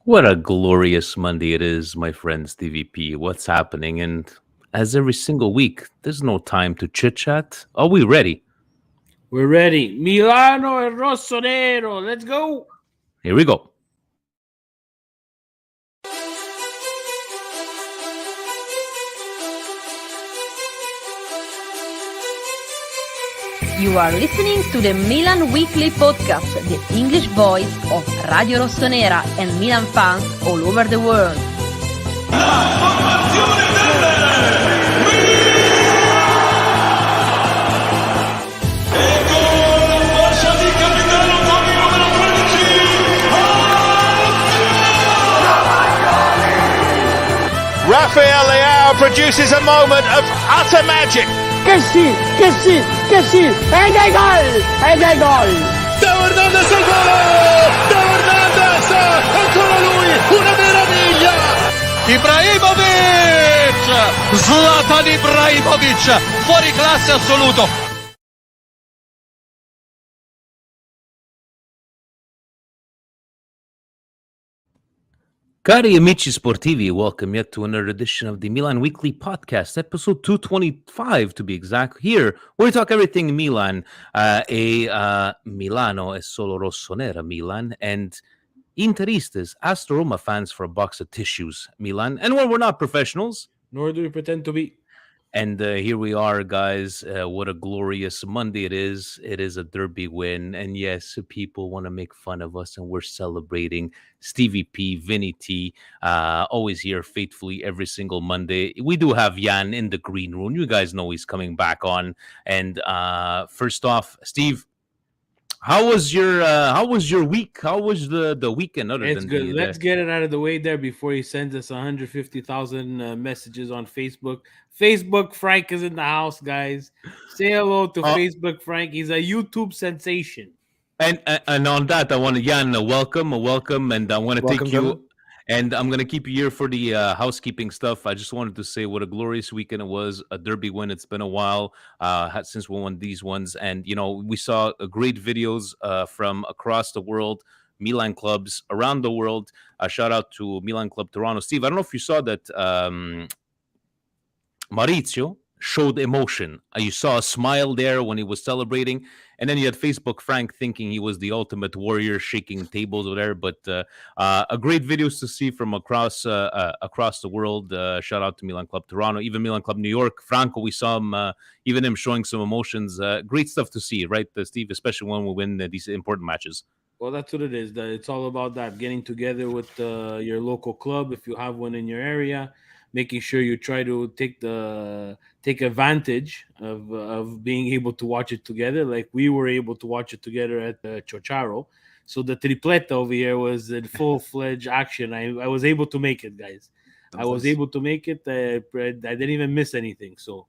What a glorious Monday it is, my friends, TVP. What's happening? And as every single week, there's no time to chit chat. Are we ready? We're ready. Milano and Rossonero. Let's go. Here we go. You are listening to the Milan Weekly Podcast, the English voice of Radio Rossonera and Milan fans all over the world. Rafael Leao produces a moment of utter magic. Que sí, ¡en el gol! Theo Hernandez al volo! Theo Hernandez! Ancora lui! Una meraviglia! Ibrahimovic! Zlatan Ibrahimovic! Fuori classe assoluto! Cari amici sportivi, welcome yet to another edition of the Milan Weekly Podcast, episode 225 to be exact. Here, we talk everything Milan, Milano è solo rossonera Milan, and Interistas ask the Roma fans for a box of tissues, Milan. And when we're not professionals, Nor do we pretend to be. and here we are, guys. What a glorious Monday it is. It is a derby win. And yes, people want to make fun of us, and we're celebrating. Stevie P, Vinny T, always here faithfully every single Monday. We do have Jan in the green room. You guys know he's coming back on. And first off, Steve, how was your week? How was the weekend? It's good. Let's get it out of the way there before he sends us 150,000 messages on Facebook. Facebook Frank is in the house, guys. Say hello to Facebook Frank. He's a YouTube sensation. And on that, I want to Jan, welcome, and I want to take you. Gentlemen. And I'm going to keep you here for the housekeeping stuff. I just wanted to say what a glorious weekend it was. A derby win. It's been a while since we won these ones. And, we saw great videos from across the world, Milan clubs around the world. A shout out to Milan Club Toronto. Steve, I don't know if you saw that Maurizio showed emotion. You saw a smile there when he was celebrating. And then you had Facebook Frank thinking he was the ultimate warrior, shaking tables over there. But a great videos to see from across the world. Shout out to Milan Club Toronto, even Milan Club New York. Franco, we saw him, even him showing some emotions. Great stuff to see, right, Steve? Especially when we win these important matches. Well, that's what it is. It's all about that, getting together with your local club, if you have one in your area, making sure you try to take advantage of being able to watch it together, like we were able to watch it together at Ciociaro. So the tripleta over here was in full-fledged action. I was able to make it, guys. I was able to make it. I didn't even miss anything. So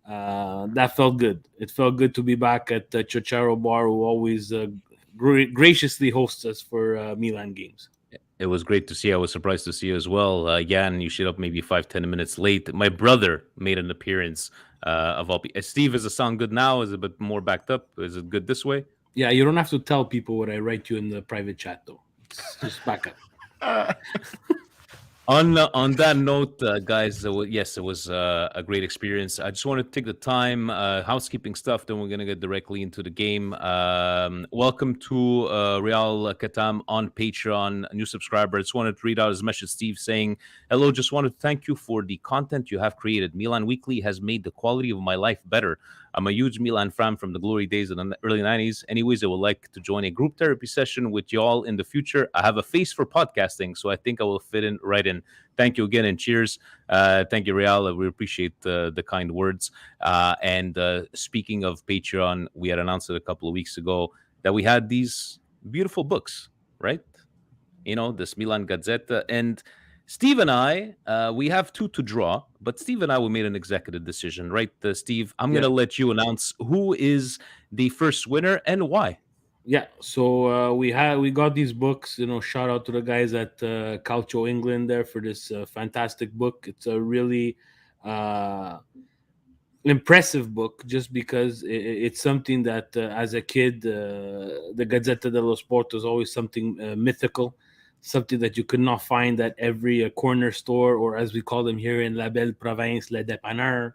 that felt good. It felt good to be back at the Ciociaro bar, who always graciously hosts us for Milan games. It was great to see. I was surprised to see you as well. Jan, you showed up maybe 5-10 minutes late. My brother made an appearance of all. Steve, is the sound good now? Is it a bit more backed up? Is it good this way? Yeah, you don't have to tell people what I write you in the private chat, though. It's just back up. On that note, guys, yes, it was a great experience. I just want to take the time, housekeeping stuff, then we're going to get directly into the game. Welcome to Real Katam on Patreon, a new subscriber. I just wanted to read out his message, Steve, saying, hello, just wanted to thank you for the content you have created. Milan Weekly has made the quality of my life better. I'm a huge Milan fan from the glory days of the early 90s. Anyways, I would like to join a group therapy session with y'all in the future. I have a face for podcasting, so I think I will fit in right in. Thank you again and cheers. Thank you, Real. We appreciate the kind words. And speaking of Patreon, we had announced it a couple of weeks ago that we had these beautiful books, right? This Milan Gazzetta. And Steve and I, we have two to draw, but Steve and I, we made an executive decision, right, Steve? I'm going to let you announce who is the first winner and why. Yeah, so we got these books. Shout out to the guys at Calcio England there for this fantastic book. It's a really impressive book, just because it's something that as a kid, the Gazzetta dello Sport was always something mythical. something that you could not find at every corner store, or as we call them here in La Belle Province, Le Dépanneur.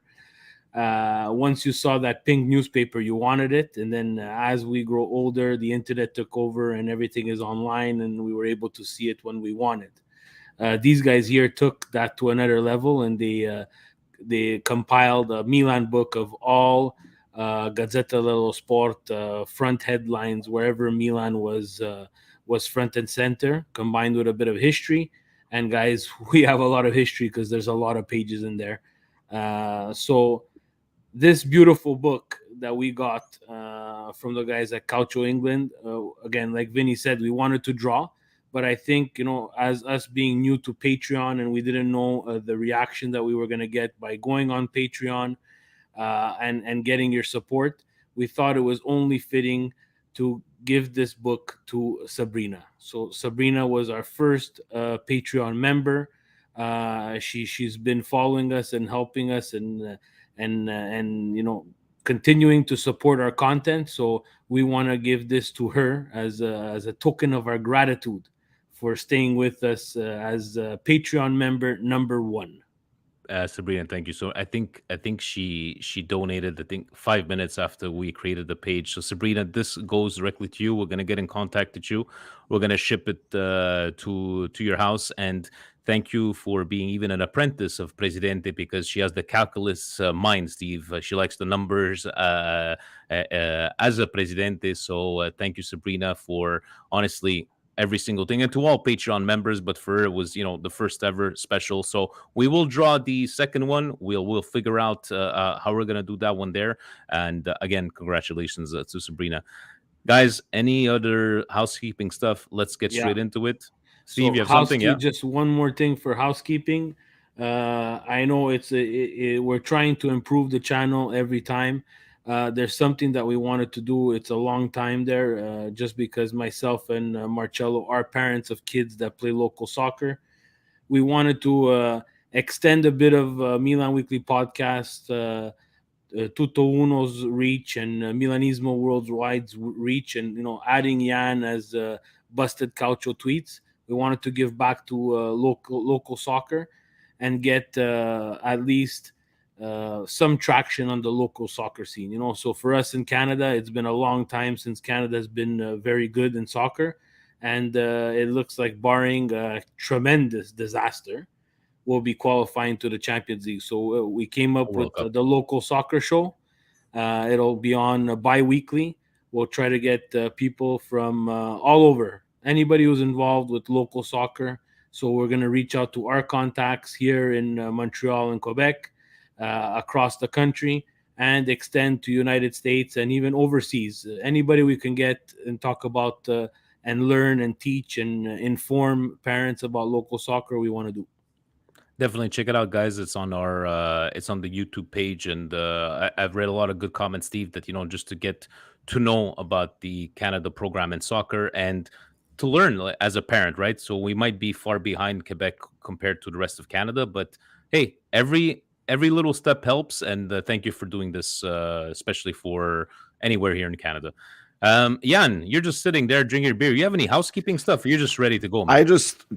Once you saw that pink newspaper, you wanted it. And then as we grow older, the internet took over and everything is online, and we were able to see it when we wanted. These guys here took that to another level, and they compiled a Milan book of all Gazzetta dello Sport front headlines wherever Milan was front and center, combined with a bit of history. And guys, we have a lot of history because there's a lot of pages in there. So this beautiful book that we got from the guys at Calcio England, again, like Vinny said, we wanted to draw. But I think, as us being new to Patreon, and we didn't know the reaction that we were going to get by going on Patreon and getting your support, we thought it was only fitting to give this book to Sabrina. So Sabrina was our first Patreon member. She's been following us and helping us and continuing to support our content. So we want to give this to her as a token of our gratitude for staying with us as Patreon member number 1. Sabrina, thank you. So I think she donated, I think, 5 minutes after we created the page. So Sabrina, this goes directly to you. We're gonna get in contact with you. We're gonna ship it to your house. And thank you for being even an apprentice of Presidente, because she has the calculus mind, Steve. She likes the numbers as a Presidente. So thank you, Sabrina, for honestly every single thing, and to all Patreon members. But for her, it was the first ever special. So we will draw the second one. We'll figure out how we're gonna do that one there. And again, congratulations to Sabrina. Guys, any other housekeeping stuff? Let's get straight into it. Steve, So you have something? Yeah. Just one more thing for housekeeping. I know we're trying to improve the channel every time. There's something that we wanted to do. It's a long time there, just because myself and Marcello are parents of kids that play local soccer. We wanted to extend a bit of Milan Weekly Podcast, Tutto Uno's reach, and Milanismo Worldwide's reach, and adding Jan as Busted Calcio Tweets. We wanted to give back to local soccer and get at least some traction on the local soccer scene. So for us in Canada, it's been a long time since Canada has been very good in soccer, and it looks like, barring a tremendous disaster, we'll be qualifying to the Champions League. So we came up with the local soccer show. It'll be on bi-weekly. We'll try to get people from all over, anybody who's involved with local soccer. So we're going to reach out to our contacts here in Montreal and Quebec, across the country, and extend to United States and even overseas. Anybody we can get and talk about and learn and teach and inform parents about local soccer, we want to do. Definitely check it out, guys. It's on it's on the YouTube page, and I've read a lot of good comments, Steve, that just to get to know about the Canada program in soccer and to learn as a parent, right? So we might be far behind Quebec compared to the rest of Canada, but hey, every little step helps, and thank you for doing this, especially for anywhere here in Canada. Jan, you're just sitting there drinking your beer. You have any housekeeping stuff, or you're just ready to go, man?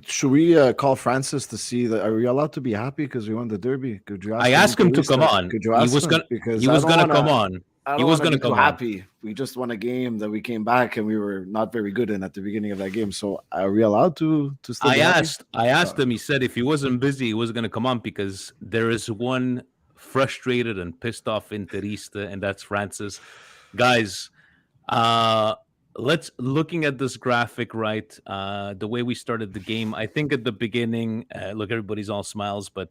Should we call Francis to see that? Are we allowed to be happy because we won the Derby? Could you ask I asked him to come on. Could you ask him? Because he was gonna come on. He was going to come happy. We just won a game that we came back and we were not very good in at the beginning of that game. So are we allowed to still be happy? I asked him. He said if he wasn't busy, he was going to come on, because there is one frustrated and pissed off Interista, and that's Francis. Guys, looking at this graphic, right? The way we started the game, I think at the beginning, look, everybody's all smiles, but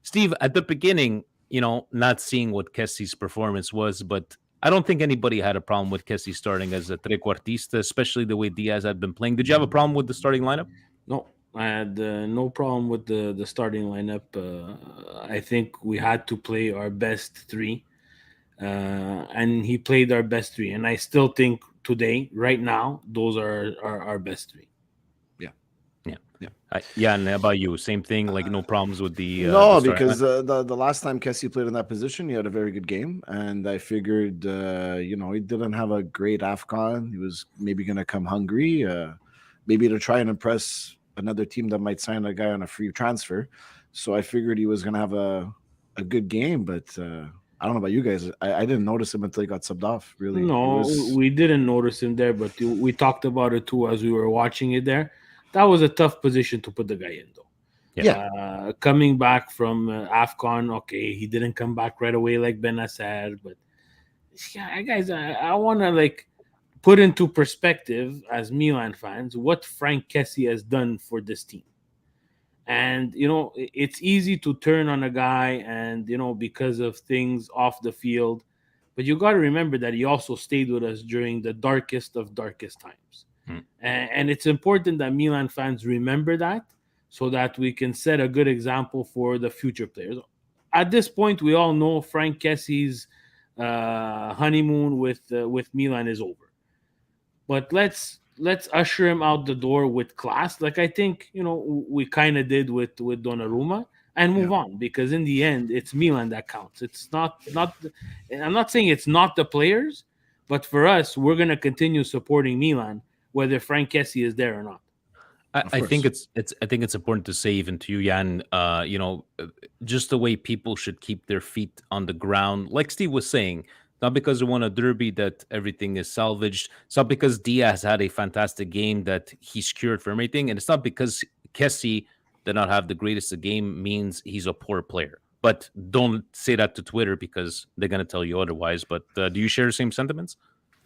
Steve, at the beginning, not seeing what Kessie's performance was, but I don't think anybody had a problem with Kessie starting as a trequartista, especially the way Diaz had been playing. Did you have a problem with the starting lineup? No, I had no problem with the starting lineup. I think we had to play our best three, and he played our best three. And I still think today, right now, those are our best three. Yeah, and how about you? Same thing, like no problems with the because the last time Kessie played in that position, he had a very good game, and I figured he didn't have a great AFCON. He was maybe going to come hungry. maybe to try and impress another team that might sign a guy on a free transfer. So I figured he was going to have a good game, but I don't know about you guys. I didn't notice him until he got subbed off, really. No, we didn't notice him there, but we talked about it too as we were watching it there. That was a tough position to put the guy in, though. Yeah. Coming back from AFCON, okay, he didn't come back right away like Benacer, but yeah, guys, I want to put into perspective as Milan fans what Frank Kessie has done for this team. And, it's easy to turn on a guy and, because of things off the field. But you got to remember that he also stayed with us during the darkest of darkest times. And it's important that Milan fans remember that so that we can set a good example for the future players. At this point, we all know Frank Kessie's honeymoon with Milan is over. But let's usher him out the door with class, like I think we kind of did with Donnarumma, and move on, because in the end it's Milan that counts. It's not. I'm not saying it's not the players, but for us, we're gonna continue supporting Milan whether Frank Kessie is there or not. I think it's important to say, even to you, Jan, just the way people should keep their feet on the ground, like Steve was saying. Not because they won a derby that everything is salvaged. It's not because Diaz had a fantastic game that he's cured from everything. And it's not because Kessie did not have the greatest of game means he's a poor player. But don't say that to Twitter because they're going to tell you otherwise. But do you share the same sentiments?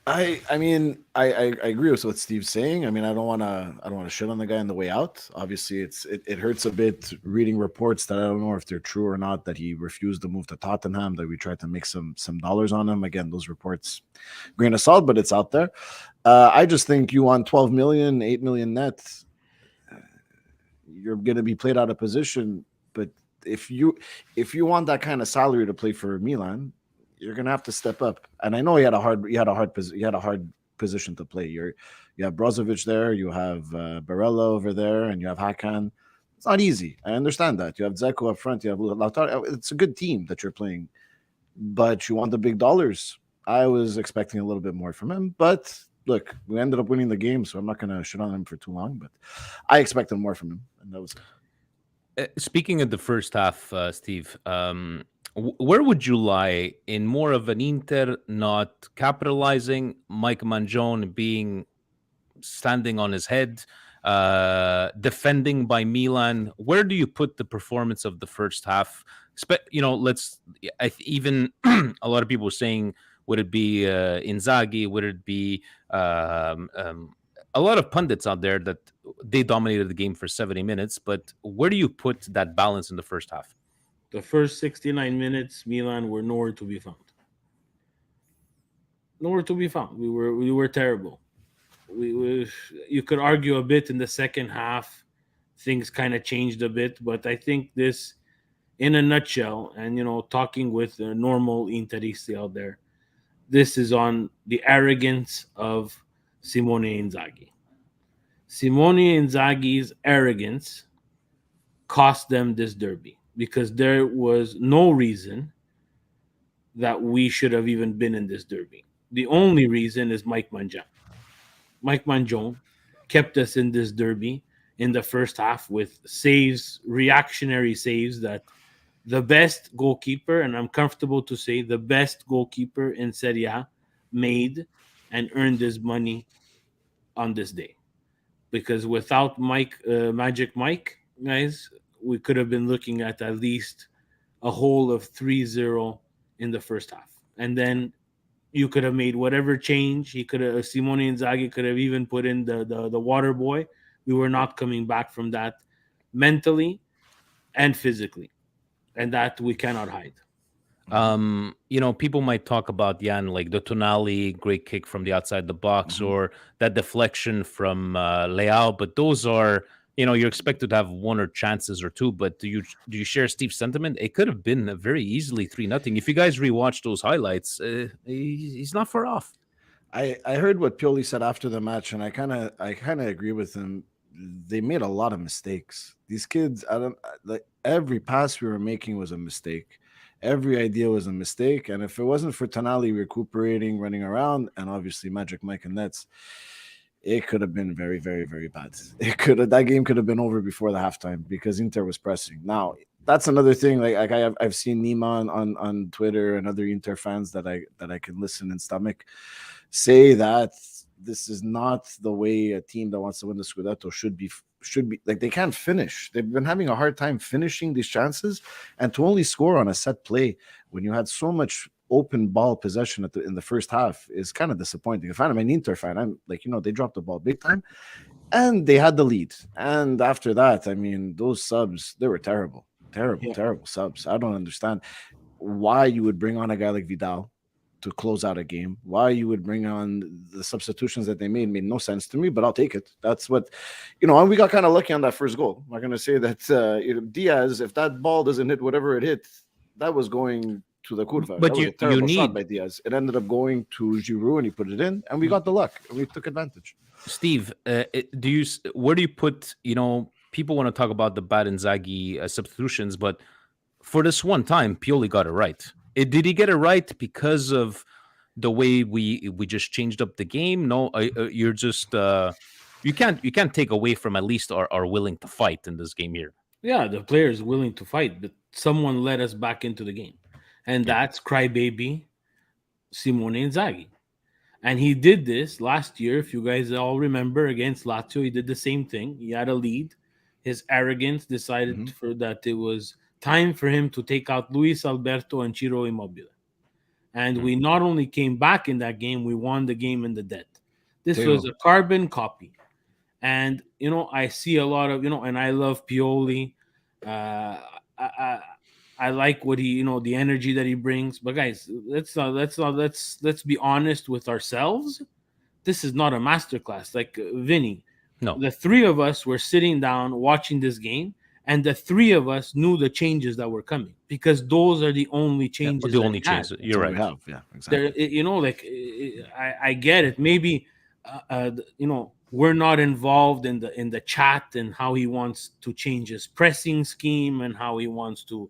I mean, I agree with what Steve's saying. I mean, I don't want to shit on the guy on the way out. Obviously, it hurts a bit reading reports that I don't know if they're true or not, that he refused to move to Tottenham, that we tried to make some dollars on him. Again, those reports, grain of salt, but it's out there. I just think you want 12 million, 8 million net, you're going to be played out of position. But if you want that kind of salary to play for Milan, you're gonna have to step up. And I know he had a hard position to play. You have Brozovic there, you have Barella over there, and you have Hakan. It's not easy. I understand that. You have Dzeko up front. You have Lautaro. It's a good team that you're playing, but you want the big dollars. I was expecting a little bit more from him, but look, we ended up winning the game, so I'm not gonna shit on him for too long. But I expected more from him, and that was it. Speaking of the first half, Steve. Where would you lie in more of an Inter not capitalizing, Mike Maignan being standing on his head, defending by Milan? Where do you put the performance of the first half? Even a lot of people were saying, would it be Inzaghi? Would it be a lot of pundits out there that they dominated the game for 70 minutes? But where do you put that balance in the first half? The first 69 minutes, Milan were nowhere to be found. Nowhere to be found. We were terrible. You could argue a bit in the second half. Things kind of changed a bit, but I think this, in a nutshell, and talking with a normal Interisti out there, this is on the arrogance of Simone Inzaghi. Simone Inzaghi's arrogance cost them this derby, because there was no reason that we should have even been in this derby. The only reason is Mike Maignan. Mike Maignan kept us in this derby in the first half with saves, reactionary saves, that the best goalkeeper, and I'm comfortable to say the best goalkeeper in Serie A, made and earned his money on this day. Because without Magic Mike, guys, we could have been looking at least a whole of 3-0 in the first half. And then you could have made whatever change. Simone Inzaghi could have even put in the water boy. We were not coming back from that mentally and physically. And that we cannot hide. People might talk about Jan, like the Tonali great kick from the outside the box, or that deflection from Leao, but those are, you're expected to have one or chances or two. But do you share Steve's sentiment? It could have been very easily 3-0. If you guys rewatch those highlights, he's not far off. I heard what Pioli said after the match, and I kind of agree with him. They made a lot of mistakes. These kids, every pass we were making was a mistake. Every idea was a mistake. And if it wasn't for Tonali recuperating, running around, and obviously Magic Mike and Nets, it could have been very, very, very bad. That game could have been over before the halftime because Inter was pressing. Now that's another thing. Like I've seen Nima on Twitter and other Inter fans that I can listen and stomach say that this is not the way a team that wants to win the Scudetto should be. Like they can't finish. They've been having a hard time finishing these chances, and to only score on a set play when you had so much open ball possession in the first half is kind of disappointing. If I'm an Inter fan, I'm like, they dropped the ball big time, and they had the lead. And after that, I mean, those subs, they were terrible subs. I don't understand why you would bring on a guy like Vidal to close out a game. Why you would bring on the substitutions that they made no sense to me, but I'll take it. That's what, and we got kind of lucky on that first goal. I'm not going to say that Diaz, if that ball doesn't hit whatever it hit, that was going to the curva. But that was a terrible shot by Diaz. It ended up going to Giroud, and he put it in, and we got the luck, and we took advantage. Steve, where do you put, people want to talk about the bad Inzaghi substitutions, but for this one time, Pioli got it right. Did he get it right because of the way we just changed up the game? No, you're just you can't take away from at least are willing to fight in this game here. Yeah, the player is willing to fight, but someone led us back into the game, and that's crybaby Limone Inzaghi. And he did this last year, if you guys all remember, against Lazio. He did the same thing. He had a lead. His arrogance decided that it was time for him to take out Luis Alberto and Ciro Immobile. And we not only came back in that game, we won the game in the dead. This was a carbon copy. And, I see a lot of, and I love Pioli. I like what he, the energy that he brings. But guys, let's be honest with ourselves. This is not a masterclass. Like Vinny, no, the three of us were sitting down watching this game, and the three of us knew the changes that were coming because those are the only changes. The only changes. You're right. Yeah, exactly. I get it. Maybe, we're not involved in the chat and how he wants to change his pressing scheme and how he wants to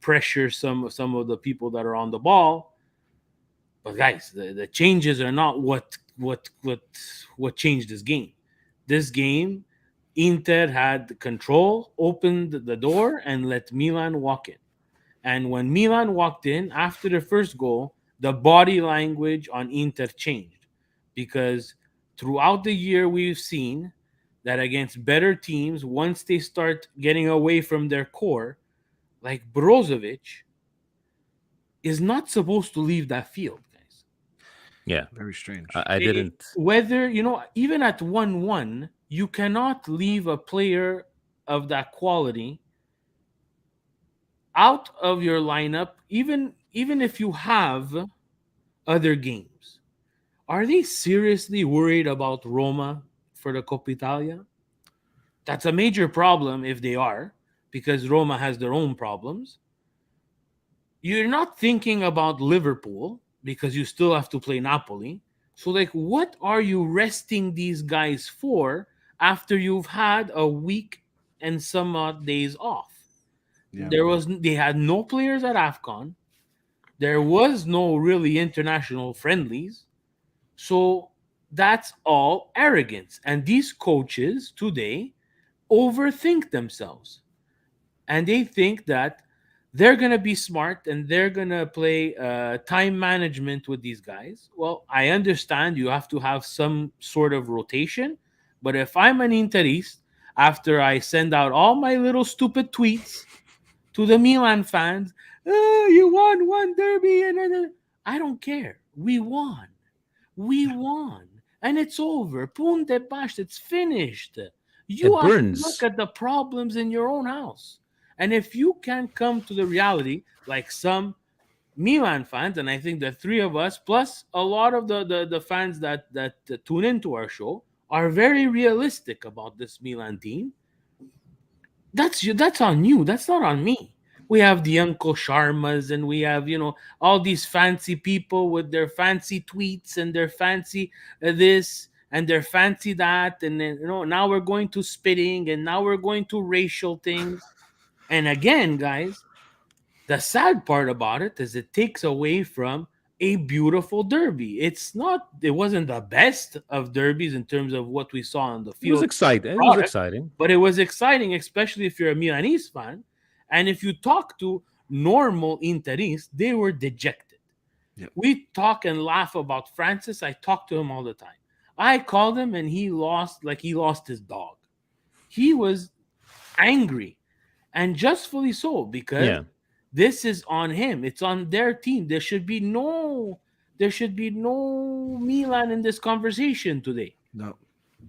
pressure some of the people that are on the ball. But guys, the changes are not what changed this game. This game, Inter had control, opened the door, and let Milan walk in. And when Milan walked in after the first goal, the body language on Inter changed because throughout the year we've seen that against better teams, once they start getting away from their core, like Brozovic is not supposed to leave that field, guys. Yeah. Very strange. I didn't. Whether, even at 1-1, you cannot leave a player of that quality out of your lineup, even if you have other games. Are they seriously worried about Roma for the Coppa Italia? That's a major problem if they are, because Roma has their own problems. You're not thinking about Liverpool because you still have to play Napoli. So, what are you resting these guys for after you've had a week and some odd days off? Yeah. They had no players at AFCON. There was no really international friendlies. So that's all arrogance. And these coaches today overthink themselves. And they think that they're going to be smart and they're going to play time management with these guys. Well, I understand you have to have some sort of rotation. But if I'm an Interist, after I send out all my little stupid tweets to the Milan fans, you won one derby, and I don't care. We won. And it's over. Punte bash, it's finished. You have to look at the problems in your own house. And if you can't come to the reality, like some Milan fans, and I think the three of us, plus a lot of the fans that tune into our show, are very realistic about this Milan team, that's on you. That's not on me. We have the Uncle Sharmas, and we have, all these fancy people with their fancy tweets and their fancy this and their fancy that. And then, now we're going to spitting, and now we're going to racial things. And again, guys, the sad part about it is it takes away from a beautiful derby. It wasn't the best of derbies in terms of what we saw on the It field. was exciting. It was exciting. But it was exciting, especially if you're a Milanese fan. And if you talk to normal Interists, they were dejected. Yep. We talk and laugh about Francis. I talk to him all the time. I called him and he lost his dog. He was angry, and justfully so, because this is on him. It's on their team. There should be no Milan in this conversation today. No.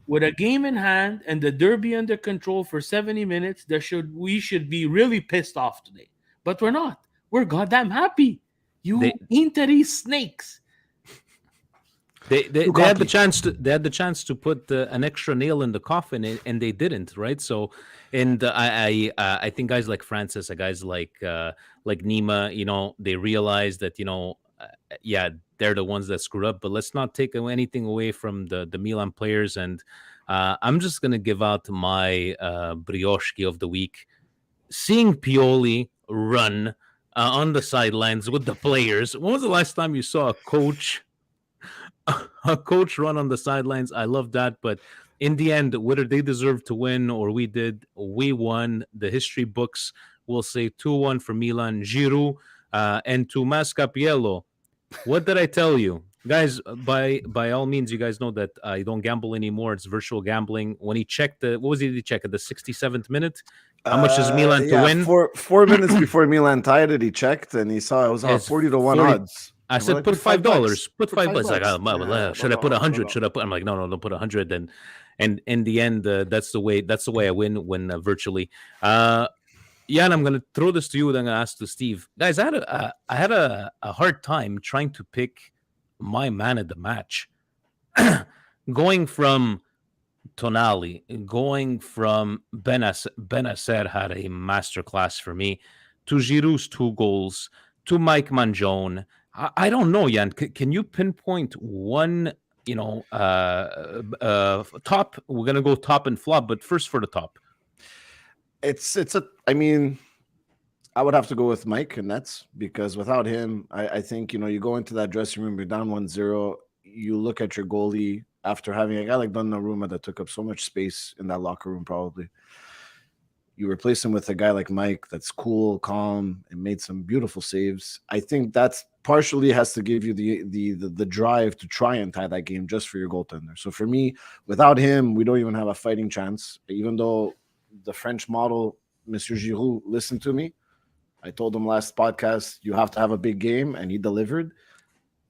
With a game in hand and the derby under control for 70 minutes, we should be really pissed off today. But we're not. We're goddamn happy. Interi snakes. They had the chance to put an extra nail in the coffin, and they didn't, right? So, and I think guys like Francis, guys like Nima, they realized that they're the ones that screwed up. But let's not take anything away from the Milan players. And I'm just gonna give out my brioche of the week. Seeing Pioli run on the sidelines with the players. When was the last time you saw a coach run on the sidelines? I love that. But in the end, whether they deserve to win or we did, we won. The history books will say 2-1 for Milan. Giroud and to Mascapiello. What did I tell you? Guys, by all means, you guys know that I don't gamble anymore. It's virtual gambling. When he checked what was he check at the 67th minute? How much is Milan to win? 4 minutes before Milan tied it, he checked and he saw it was 40-1 odds. I said, like, put $5. Put $5. Like, should I put 100? Should I put? I'm like, no, don't put 100. And in the end, that's the way I win virtually. Jan, I'm gonna throw this to you. Then I'm gonna ask to Steve. Guys, I had a hard time trying to pick my man of the match. Going from Tonali, going from Benacer had a masterclass for me, to Giroud's 2 goals, to Mike Maignan. I don't know, Jan. Can you pinpoint one? Top. We're gonna go top and flop, but first for the top. I would have to go with Mike, and that's because without him, I think, you go into that dressing room, you're down 1-0, you look at your goalie after having a guy like Donnarumma that took up so much space in that locker room, probably. You replace him with a guy like Mike that's cool, calm, and made some beautiful saves. I think that's partially has to give you the drive to try and tie that game just for your goaltender. So for me, without him, we don't even have a fighting chance, even though the French model, Monsieur Giroud, listened to me. I told him last podcast, you have to have a big game, and he delivered.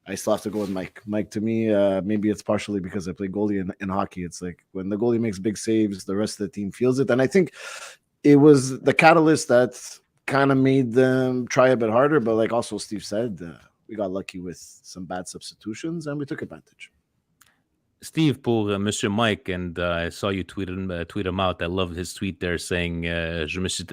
I still have to go with Mike. Mike, to me, maybe it's partially because I play goalie in hockey. It's like when the goalie makes big saves, the rest of the team feels it. And I think it was the catalyst that kind of made them try a bit harder. But like also Steve said, we got lucky with some bad substitutions, and we took advantage. Steve, pour Monsieur Mike, and I saw you tweet him out. I loved his tweet there saying, je me suis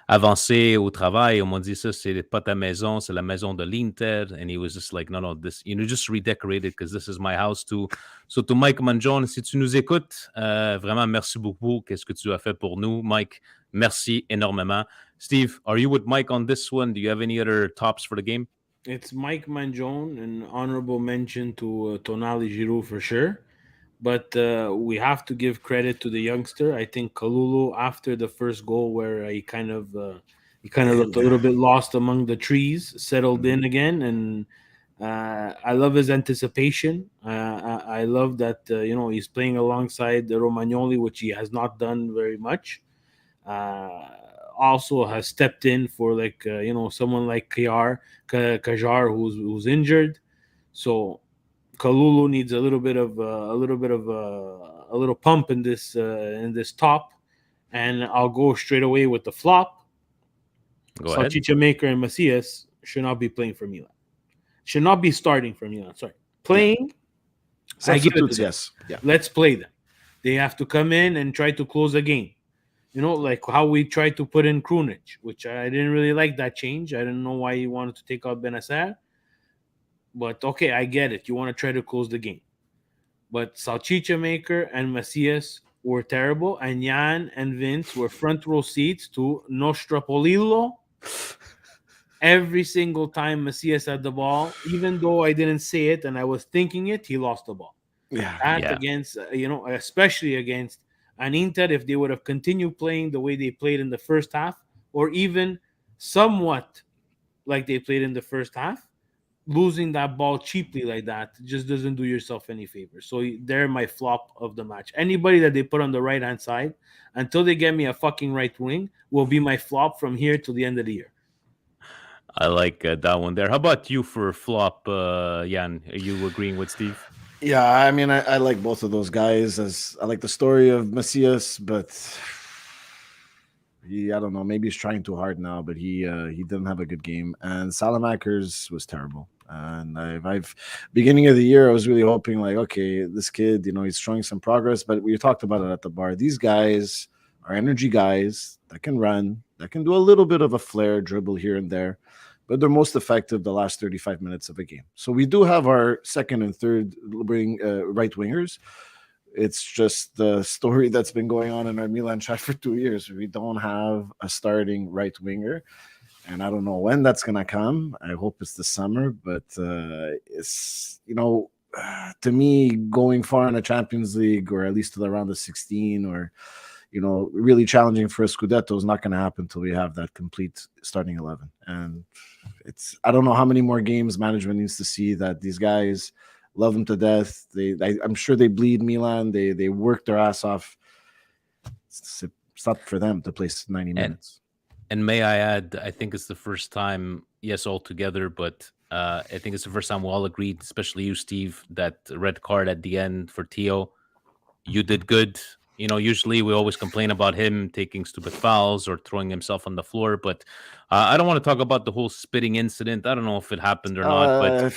avancé au travail. On m'a dit ça, c'est pas ta maison, c'est la maison de l'Inter. And he was just like, no, this, just redecorate it because this is my house too. So to Mike Maignan, si tu nous écoutes, vraiment merci beaucoup. Qu'est-ce que tu as fait pour nous, Mike? Merci énormément. Steve, are you with Mike on this one? Do you have any other tops for the game? It's Mike Maignan, an honorable mention to Tonali Giroud for sure. But we have to give credit to the youngster. I think Kalulu, after the first goal, where he kind of looked a little bit lost among the trees, settled in again, and I love his anticipation. I love that he's playing alongside the Romagnoli, which he has not done very much. Also has stepped in for someone like Kajar who's injured. So Kalulu needs a little pump in this top, and I'll go straight away with the flop. Go ahead. Salchicha Maker and Macias should not be playing for Milan. Should not be starting for Milan. Sorry, playing. Substitutes, yes. Yeah. Let's play them. They have to come in and try to close the game. Like how we tried to put in Krunic, which I didn't really like that change. I didn't know why he wanted to take out Benacer. But okay, I get it. You want to try to close the game. But Salchicha Maker and Macias were terrible. And Jan and Vince were front row seats to Nostra Polillo every single time Macias had the ball, even though I didn't say it and I was thinking it, he lost the ball. Yeah. That against, especially against an Inter, if they would have continued playing the way they played in the first half, or even somewhat like they played in the first half, losing that ball cheaply like that just doesn't do yourself any favor. So they're my flop of the match. Anybody that they put on the right-hand side, until they get me a fucking right wing, will be my flop from here to the end of the year. I like that one there. How about you for flop, Jan? Are you agreeing with Steve? Yeah, I mean, I like both of those guys. As I like the story of Macias, but I don't know, maybe he's trying too hard now. But he didn't have a good game, and Salamakers was terrible. And I've beginning of the year, I was really hoping like, okay, this kid, he's showing some progress. But we talked about it at the bar. These guys are energy guys that can run, that can do a little bit of a flair dribble here and there, but they're most effective the last 35 minutes of a game. So we do have our second and third right wingers. It's just the story that's been going on in our Milan chat for 2 years. We don't have a starting right winger, and I don't know when that's going to come. I hope it's this summer, but it's, to me, going far in the Champions League, or at least to the round of 16, or really challenging for a Scudetto is not going to happen until we have that complete starting 11. And I don't know how many more games management needs to see that these guys love them to death. I'm sure they bleed Milan. They work their ass off. It's not for them to play 90 minutes. And may I add, I think it's the first time, yes, all together, but I think it's the first time we all agreed, especially you, Steve, that red card at the end for Theo, you did good. Usually we always complain about him taking stupid fouls or throwing himself on the floor, but I don't want to talk about the whole spitting incident. I don't know if it happened or not, but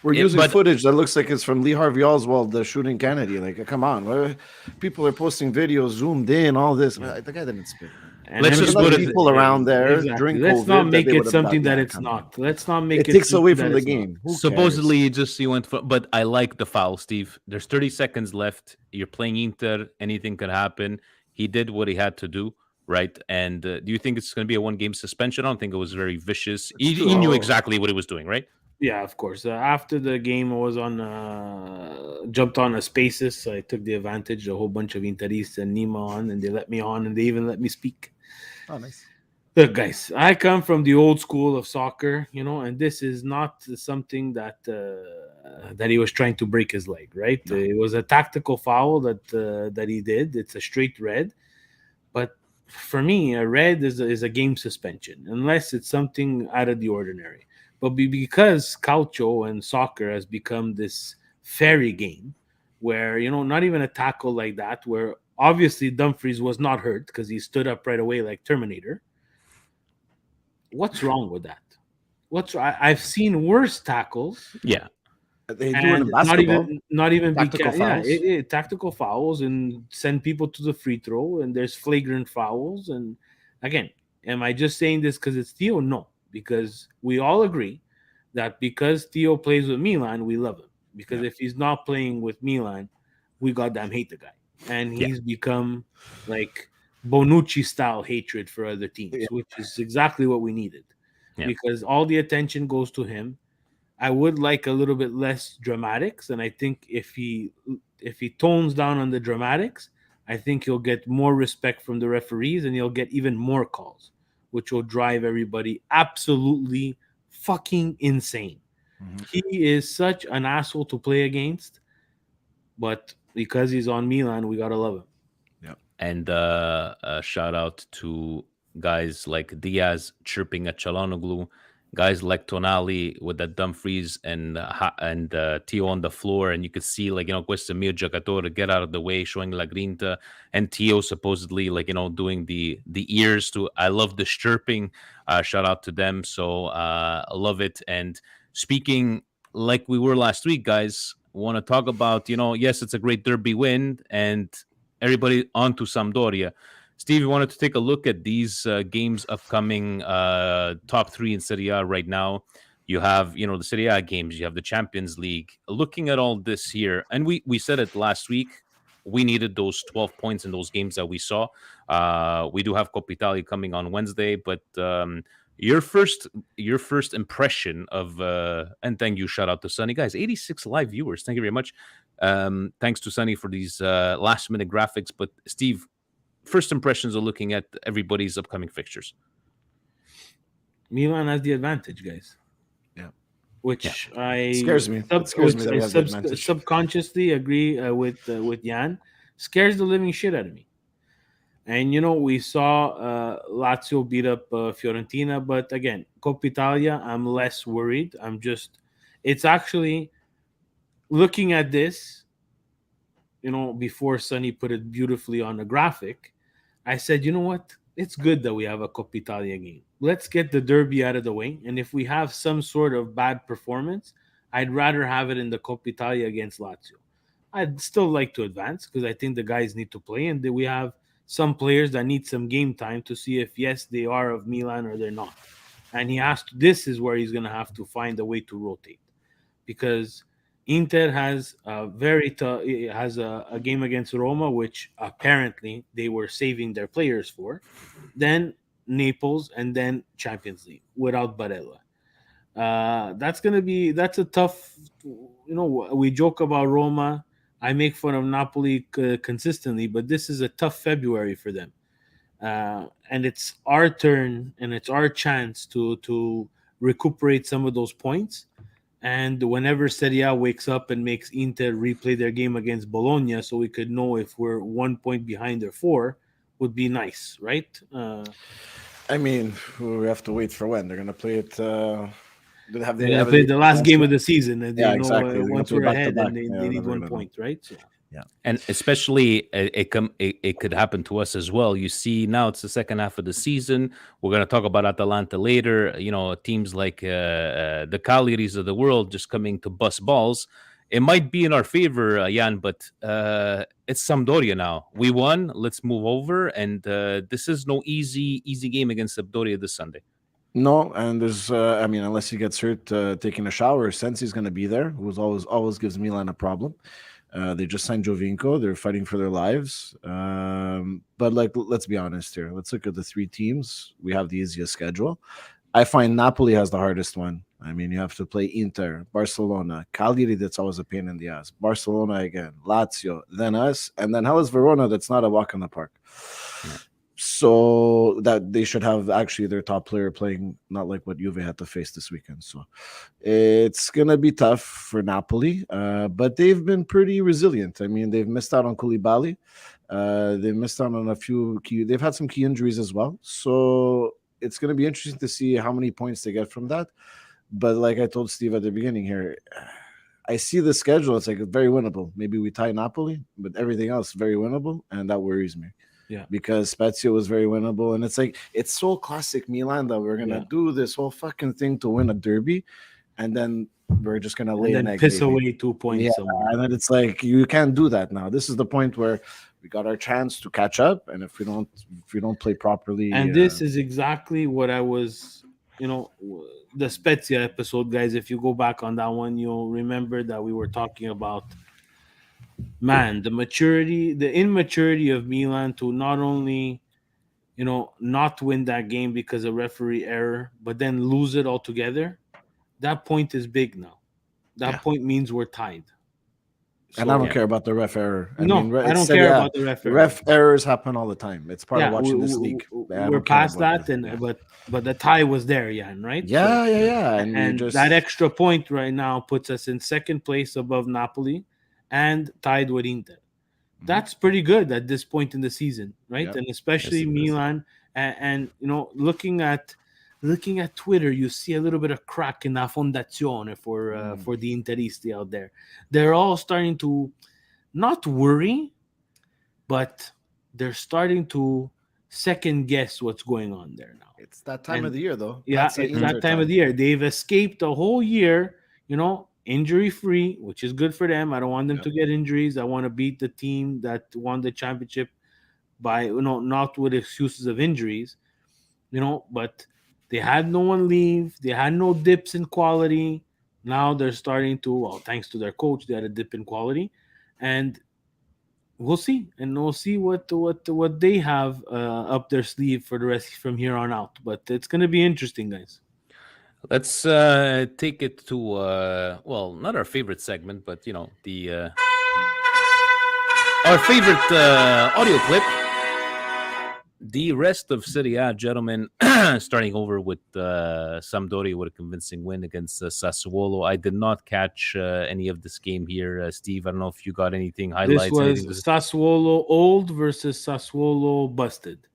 we're using footage that looks like it's from Lee Harvey Oswald shooting Kennedy. Like, come on, people are posting videos zoomed in, all this. The guy didn't spit. And let's just put people around there during Let's COVID not make that it something that it's not. Let's not make it. It takes away from the game. Supposedly, you went for, but I like the foul, Steve. There's 30 seconds left. You're playing Inter. Anything could happen. He did what he had to do, right? And do you think it's going to be a one-game suspension? I don't think it was very vicious. He knew exactly what he was doing, right? Yeah, of course. After the game, I was jumped on a Spaces. So I took the advantage. A whole bunch of Interistas and Nima on, and they let me on, and they even let me speak. Oh, nice. Look, guys, I come from the old school of soccer, and this is not something that he was trying to break his leg, right? No. It was a tactical foul that he did. It's a straight red, but for me, a red is a game suspension unless it's something out of the ordinary. But because calcio and soccer has become this fairy game, where not even a tackle like that, where obviously Dumfries was not hurt because he stood up right away like Terminator. What's wrong with that? I've seen worse tackles. Yeah, they do in basketball. Not even tactical fouls. Tactical fouls, and send people to the free throw, and there's flagrant fouls. And again, am I just saying this because it's Theo? No, because we all agree that because Theo plays with Milan, we love him. Because if he's not playing with Milan, we goddamn hate the guy. And he's become like Bonucci style hatred for other teams, which is exactly what we needed. Because all the attention goes to him. I would like a little bit less dramatics, and I think if he tones down on the dramatics, I think he'll get more respect from the referees, and he'll get even more calls, which will drive everybody absolutely fucking insane. Mm-hmm. He is such an asshole to play against, but because he's on Milan, we gotta love him. Yeah, and a shout out to guys like Diaz chirping at Çalhanoğlu, guys like Tonali with that Dumfries and Theo on the floor, and you could see questo mio giocatore, get out of the way, showing La Grinta, and Theo supposedly doing the ears to. I love the chirping. Shout out to them. So I love it. And speaking like we were last week, guys, want to talk about yes, it's a great derby win, and everybody on to Sampdoria. Steve, you wanted to take a look at these games upcoming, top three in Serie A right now. You have, the Serie A games. You have the Champions League. Looking at all this here, and we said it last week, we needed those 12 points in those games that we saw. We do have Coppa Italia coming on Wednesday, but Your first impression of and thank you, shout out to Sunny, guys, 86 live viewers, thank you very much. Thanks to Sunny for these last minute graphics. But Steve, first impressions of looking at everybody's upcoming fixtures. Milan has the advantage, guys. Yeah. Which Scares me. It scares me that we have the advantage. Subconsciously agree with Jan. Scares the living shit out of me. And we saw Lazio beat up Fiorentina, but again, Coppa Italia, I'm less worried. It's actually looking at this. Before Sonny put it beautifully on the graphic, I said, you know what? It's good that we have a Coppa Italia game. Let's get the derby out of the way. And if we have some sort of bad performance, I'd rather have it in the Coppa Italia against Lazio. I'd still like to advance because I think the guys need to play, and we have some players that need some game time to see if, yes, they are of Milan or they're not. And this is where he's going to have to find a way to rotate, because Inter has a game against Roma, which apparently they were saving their players for, then Naples, and then Champions League without Barella. That's a tough, we joke about Roma. I make fun of Napoli consistently, but this is a tough February for them. And it's our turn and it's our chance to recuperate some of those points. And whenever Serie A wakes up and makes Inter replay their game against Bologna so we could know if we're 1 point behind or 4, would be nice, right? I mean, we have to wait for when. They're going to play it... They played the last game of the season, and exactly. Once we're ahead, then they need 1 point, right? So. Yeah, and especially it could happen to us as well. You see, now it's the second half of the season. We're going to talk about Atalanta later. Teams like the Cagliaris of the world just coming to bust balls. It might be in our favor, Jan, but it's Sampdoria now. We won. Let's move over, and this is no easy game against Sampdoria this Sunday. No, and there's, unless he gets hurt taking a shower, Sensi's going to be there, who always gives Milan a problem. They just signed Jovinko. They're fighting for their lives. But let's be honest here. Let's look at the 3 teams. We have the easiest schedule. I find Napoli has the hardest one. I mean, you have to play Inter, Barcelona, Cagliari, that's always a pain in the ass. Barcelona again, Lazio, then us, and then Hellas Verona, that's not a walk in the park. Yeah. So that they should have actually their top player playing, not like what Juve had to face this weekend. So it's going to be tough for Napoli, but they've been pretty resilient. I mean, they've missed out on Koulibaly. They missed out on a few they've had some key injuries as well. So it's going to be interesting to see how many points they get from that. But like I told Steve at the beginning here, I see the schedule. It's like very winnable. Maybe we tie Napoli, but everything else very winnable, and that worries me. Yeah, because Spezia was very winnable, and it's like it's so classic Milan that we're gonna do this whole fucking thing to win a derby, and then we're just gonna lay an egg, piss away 2 points. Yeah, and then it's like you can't do that now. This is the point where we got our chance to catch up, and if we don't play properly, and this is exactly what I was, the Spezia episode, guys. If you go back on that one, you'll remember that we were talking about. Man, the immaturity of Milan to not only, not win that game because of referee error, but then lose it altogether. That point is big now. That point means we're tied. So, and I don't care about the ref error. I don't care about the ref error. Ref errors happen all the time. It's part of watching this league. We're past that, but the tie was there, Jan, right? Yeah. And that extra point right now puts us in second place above Napoli and tied with Inter. That's pretty good at this point in the season, right? Yep. And especially Milan. And looking at Twitter, you see a little bit of crack in La Fondazione for the Interisti out there. They're all starting to not worry, but they're starting to second guess what's going on there now. It's that time of the year, though. Yeah, it's that time of the year. They've escaped the whole year, injury-free, which is good for them. I don't want them to get injuries. I want to beat the team that won the championship by, not with excuses of injuries, but they had no one leave. They had no dips in quality. Now they're starting to, thanks to their coach, they had a dip in quality. And we'll see, and we'll see what they have up their sleeve for the rest from here on out. But it's going to be interesting, guys. Let's take it to well, not our favorite segment, but the our favorite audio clip. The rest of Serie A, gentlemen, starting over with Sampdoria with a convincing win against Sassuolo. I did not catch any of this game here, Steve. I don't know if you got anything highlights. This was anything Sassuolo old versus Sassuolo busted.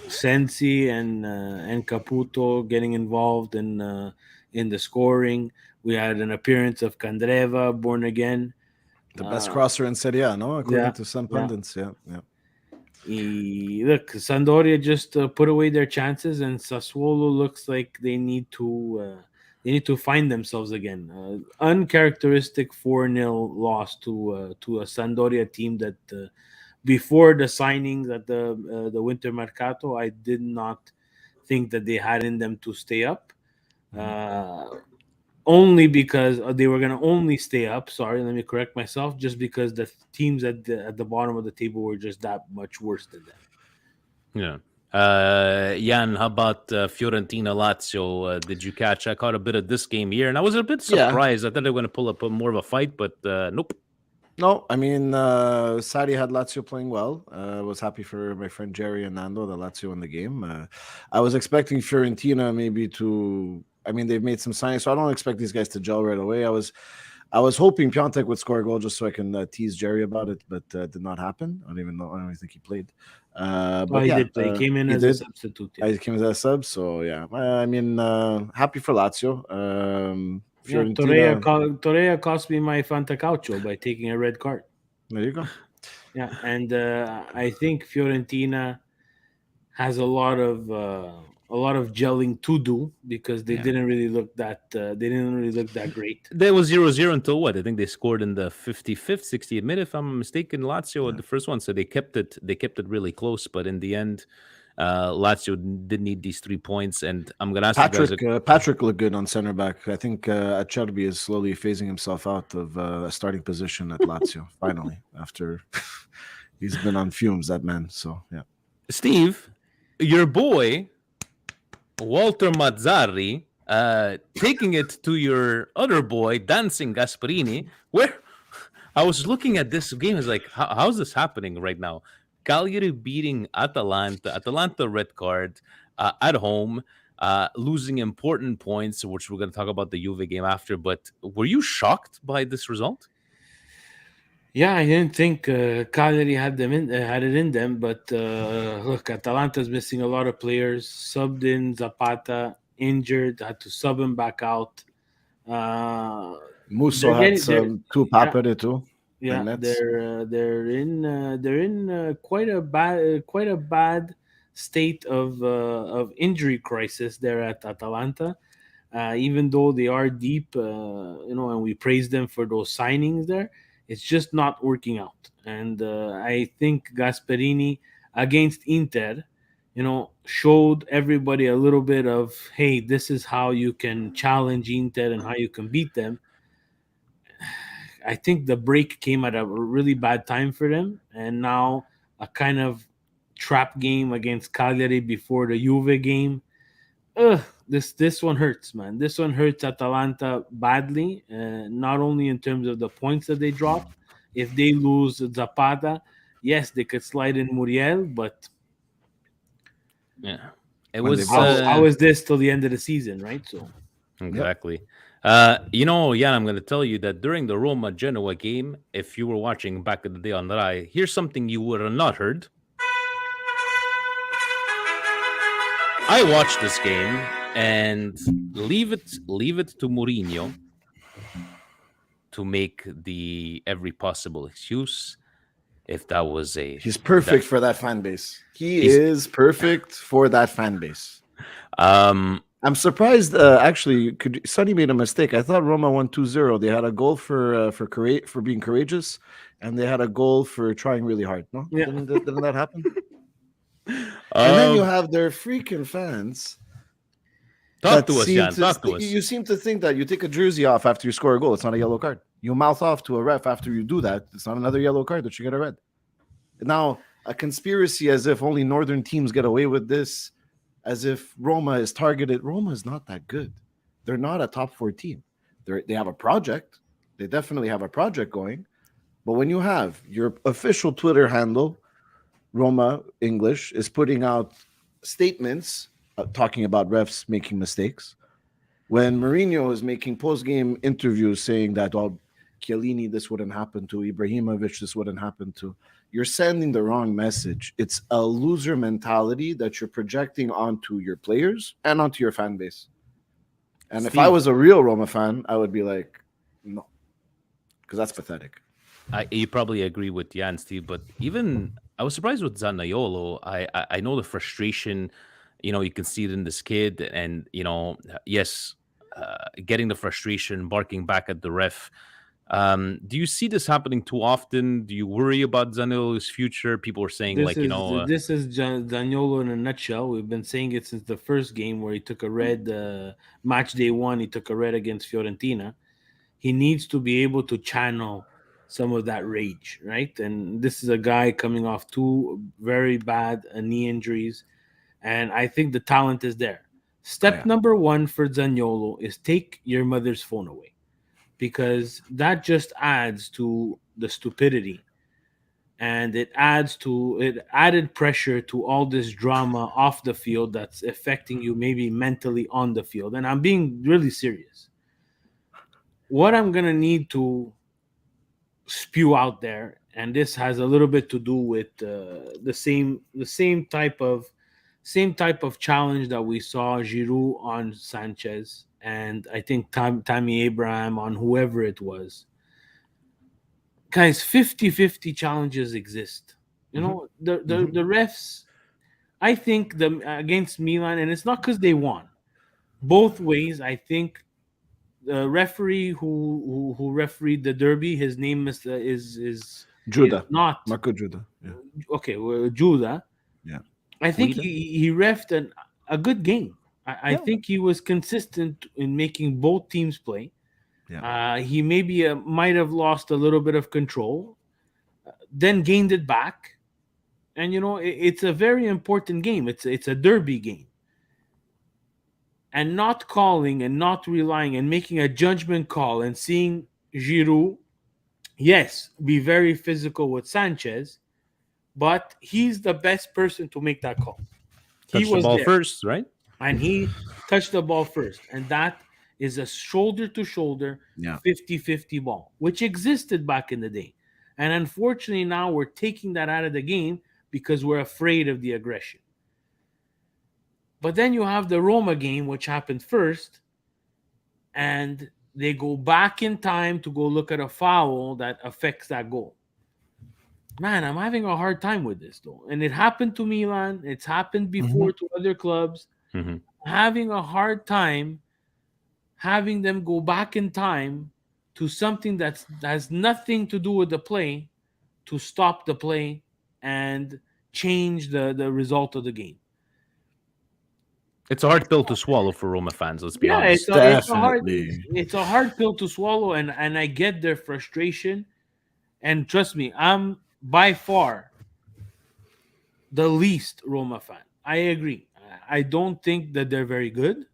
Sensi and Caputo getting involved in the scoring. We had an appearance of Candreva, born again. The best crosser in Serie A, no? According to some pundits, yeah. Look, Sampdoria just put away their chances, and Sassuolo looks like they need to find themselves again. Uncharacteristic 4-0 loss to a Sampdoria team that before the signings at the winter mercato, I did not think that they had in them to stay up. Only because they were going to only stay up. Sorry, let me correct myself. Just because the teams at the bottom of the table were just that much worse than them. Yeah. Jan, how about Fiorentina Lazio? Did you catch? I caught a bit of this game here, and I was a bit surprised. I thought they were going to pull up more of a fight, but nope. No, I mean, Sari had Lazio playing well. I was happy for my friend Jerry and Nando that Lazio won the game. I was expecting Fiorentina maybe to... I mean, they've made some signings, so I don't expect these guys to gel right away. I was hoping Piontek would score a goal just so I can tease Jerry about it, but did not happen. I don't even think he played. But he did play. He came in as a substitute. Yeah. He came as a sub, so yeah. I mean, happy for Lazio. Torreira cost me my Fantacalcio by taking a red card. There you go. Yeah, and I think Fiorentina has a lot of gelling to do because they didn't really look that great. There was 0-0 until what? I think they scored in the 55th, 60th minute, if I'm mistaken. Lazio the first one, so they kept it really close. But in the end, Lazio did need these 3 points. And I'm gonna ask Patrick. you guys. Patrick looked good on center back. I think Acerbi is slowly phasing himself out of a starting position at Lazio. Finally, after he's been on fumes, that man. So yeah, Steve, your boy Walter Mazzarri, taking it to your other boy, Dancing Gasparini, where I was looking at this game, I was like, how's this happening right now? Cagliari beating Atalanta red card at home, losing important points, which we're going to talk about the Juve game after, but were you shocked by this result? Yeah, I didn't think Cagliari had it in them, but look, Atalanta's missing a lot of players. Subbed in Zapata, injured, had to sub him back out. Musso had some two Papere too. Yeah, they're in quite a bad state of injury crisis there at Atalanta. Even though they are deep, and we praise them for those signings there. It's just not working out. And I think Gasperini against Inter, showed everybody a little bit of, hey, this is how you can challenge Inter and how you can beat them. I think the break came at a really bad time for them. And now a kind of trap game against Cagliari before the Juve game. This one hurts, man. This one hurts Atalanta badly, not only in terms of the points that they drop. If they lose Zapata, yes, they could slide in Muriel, but yeah, it was. How is this till the end of the season, right? So exactly. I'm going to tell you that during the Roma Genoa game, if you were watching back in the day on Rai, here's something you would have not heard. I watched this game. And leave it to Mourinho to make every possible excuse. If that was he's perfect for that fan base. He is perfect for that fan base. I'm surprised. Actually, Sonny made a mistake. I thought Roma won 2-0. They had a goal for being courageous, and they had a goal for trying really hard. No, didn't that happen? And then you have their freaking fans. Talk to us, Jan. Talk to us. You seem to think that you take a jersey off after you score a goal. It's not a yellow card. You mouth off to a ref after you do that. It's not another yellow card that you get a red. Now, a conspiracy as if only northern teams get away with this, as if Roma is targeted. Roma is not that good. They're not a top 4 team. They have a project. They definitely have a project going. But when you have your official Twitter handle, Roma English, is putting out statements talking about refs making mistakes, when Mourinho is making post-game interviews saying that, well, Chiellini, this wouldn't happen to, Ibrahimovic, this wouldn't happen to, you're sending the wrong message. It's a loser mentality that you're projecting onto your players and onto your fan base. And Steve, if I was a real Roma fan, I would be like, no, because that's pathetic. You probably agree with Jan, Steve, but even I was surprised with Zaniolo. I know the frustration, you can see it in this kid, and yes, getting the frustration, barking back at the ref. Do you see this happening too often? Do you worry about Zaniolo's future? People are saying This is Zaniolo in a nutshell. We've been saying it since the first game where he took a red. Match day 1, he took a red against Fiorentina. He needs to be able to channel some of that rage, right? And this is a guy coming off 2 very bad knee injuries, and I think the talent is there. Step number 1 for Zaniolo is take your mother's phone away, because that just adds to the stupidity, and it added pressure to all this drama off the field that's affecting you maybe mentally on the field. And I'm being really serious. What I'm gonna need to spew out there, and this has a little bit to do with the same type of challenge that we saw Giroud on Sanchez, and I think Tammy Abraham on whoever it was. Guys, 50-50 challenges exist. The refs, I think against Milan, and it's not because they won. Both ways, I think the referee who refereed the derby, his name is Judah, not Marco Judah. Yeah. Okay, well, Judah. Yeah, I think he refed a good game. I think he was consistent in making both teams play. Yeah. He maybe might have lost a little bit of control, then gained it back, and it's a very important game. It's a derby game. And not calling and not relying and making a judgment call and seeing Giroud, yes, be very physical with Sanchez, but he's the best person to make that call. Touch the ball first, right? And he touched the ball first. And that is a shoulder-to-shoulder 50-50 ball, which existed back in the day. And unfortunately, now we're taking that out of the game because we're afraid of the aggression. But then you have the Roma game, which happened first, and they go back in time to go look at a foul that affects that goal. Man, I'm having a hard time with this, though. And it happened to Milan. It's happened before to other clubs. Mm-hmm. Having a hard time having them go back in time to something that has nothing to do with the play to stop the play and change the result of the game. It's a hard pill to swallow for Roma fans, let's be honest. It's a hard pill to swallow, and I get their frustration. And trust me, I'm by far the least Roma fan. I agree. I don't think that they're very good.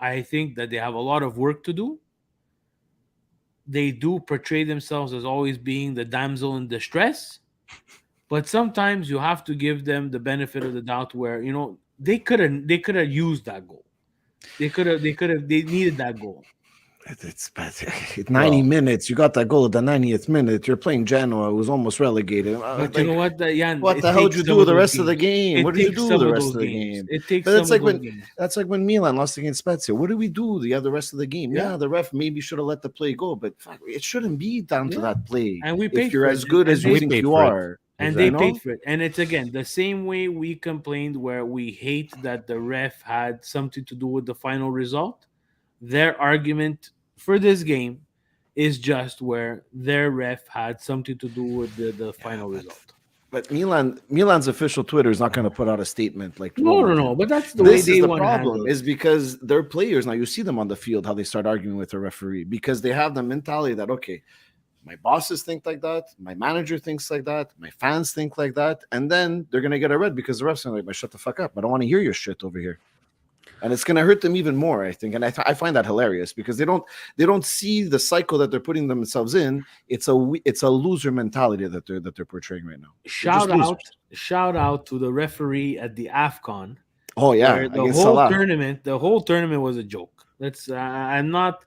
I think that they have a lot of work to do. They do portray themselves as always being the damsel in distress. But sometimes you have to give them the benefit of the doubt where, they could have used that goal. They needed that goal. It's 90 minutes. You got that goal at the 90th minute. You're playing Genoa, who was almost relegated. But you know what, Jan? What the hell did you do the rest of the game? What did you do the rest of the game? It takes that's like when Milan lost against Spezia. What did we do the rest of the game? Yeah, the ref maybe should have let the play go, but it shouldn't be down to that play. And we paid if you're as good as you think you are. And they paid for it. And it's, again, the same way we complained where we hate that the ref had something to do with the final result. Their argument for this game is just where their ref had something to do with the final result. But Milan's official Twitter is not going to put out a statement like No. But that's the way this they is the want to handle problem it. is because their players now you see them on the field how they start arguing with the referee because they have the mentality that okay, my bosses think like that, my manager thinks like that, my fans think like that, and then they're going to get a red because the refs are like, shut the fuck up. I don't want to hear your shit over here. And it's going to hurt them even more, I think. And I find that hilarious because they don't see the cycle that they're putting themselves in. It's a loser mentality that they're portraying right now. Shout out to the referee at the AFCON. Oh yeah, where the whole tournament was a joke. I'm not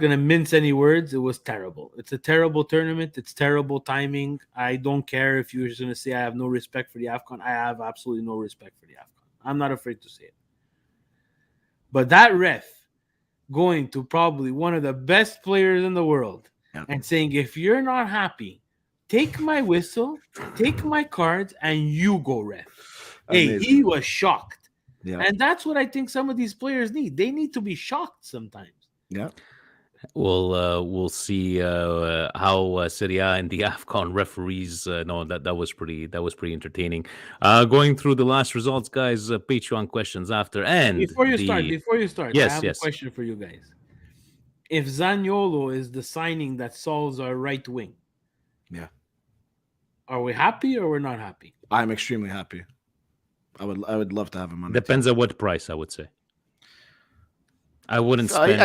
going to mince any words. It was terrible. It's a terrible tournament. It's terrible timing. I don't care if you're just going to say I have no respect for the AFCON. I have absolutely no respect for the AFCON. I'm not afraid to say it. But that ref going to probably one of the best players in the world and saying, if you're not happy, take my whistle, take my cards, and you go ref. Hey, he was shocked. Yeah. And that's what I think some of these players need. They need to be shocked sometimes. Yeah. We'll see how Serie A and the AFCON referees. No, that was pretty entertaining. Going through the last results, guys. Patreon questions after and before you start. Yes, I have a question for you guys. If Zaniolo is the signing that solves our right wing, are we happy or we're not happy? I'm extremely happy. I would love to have him on. Depends at what price, I would say. I wouldn't spend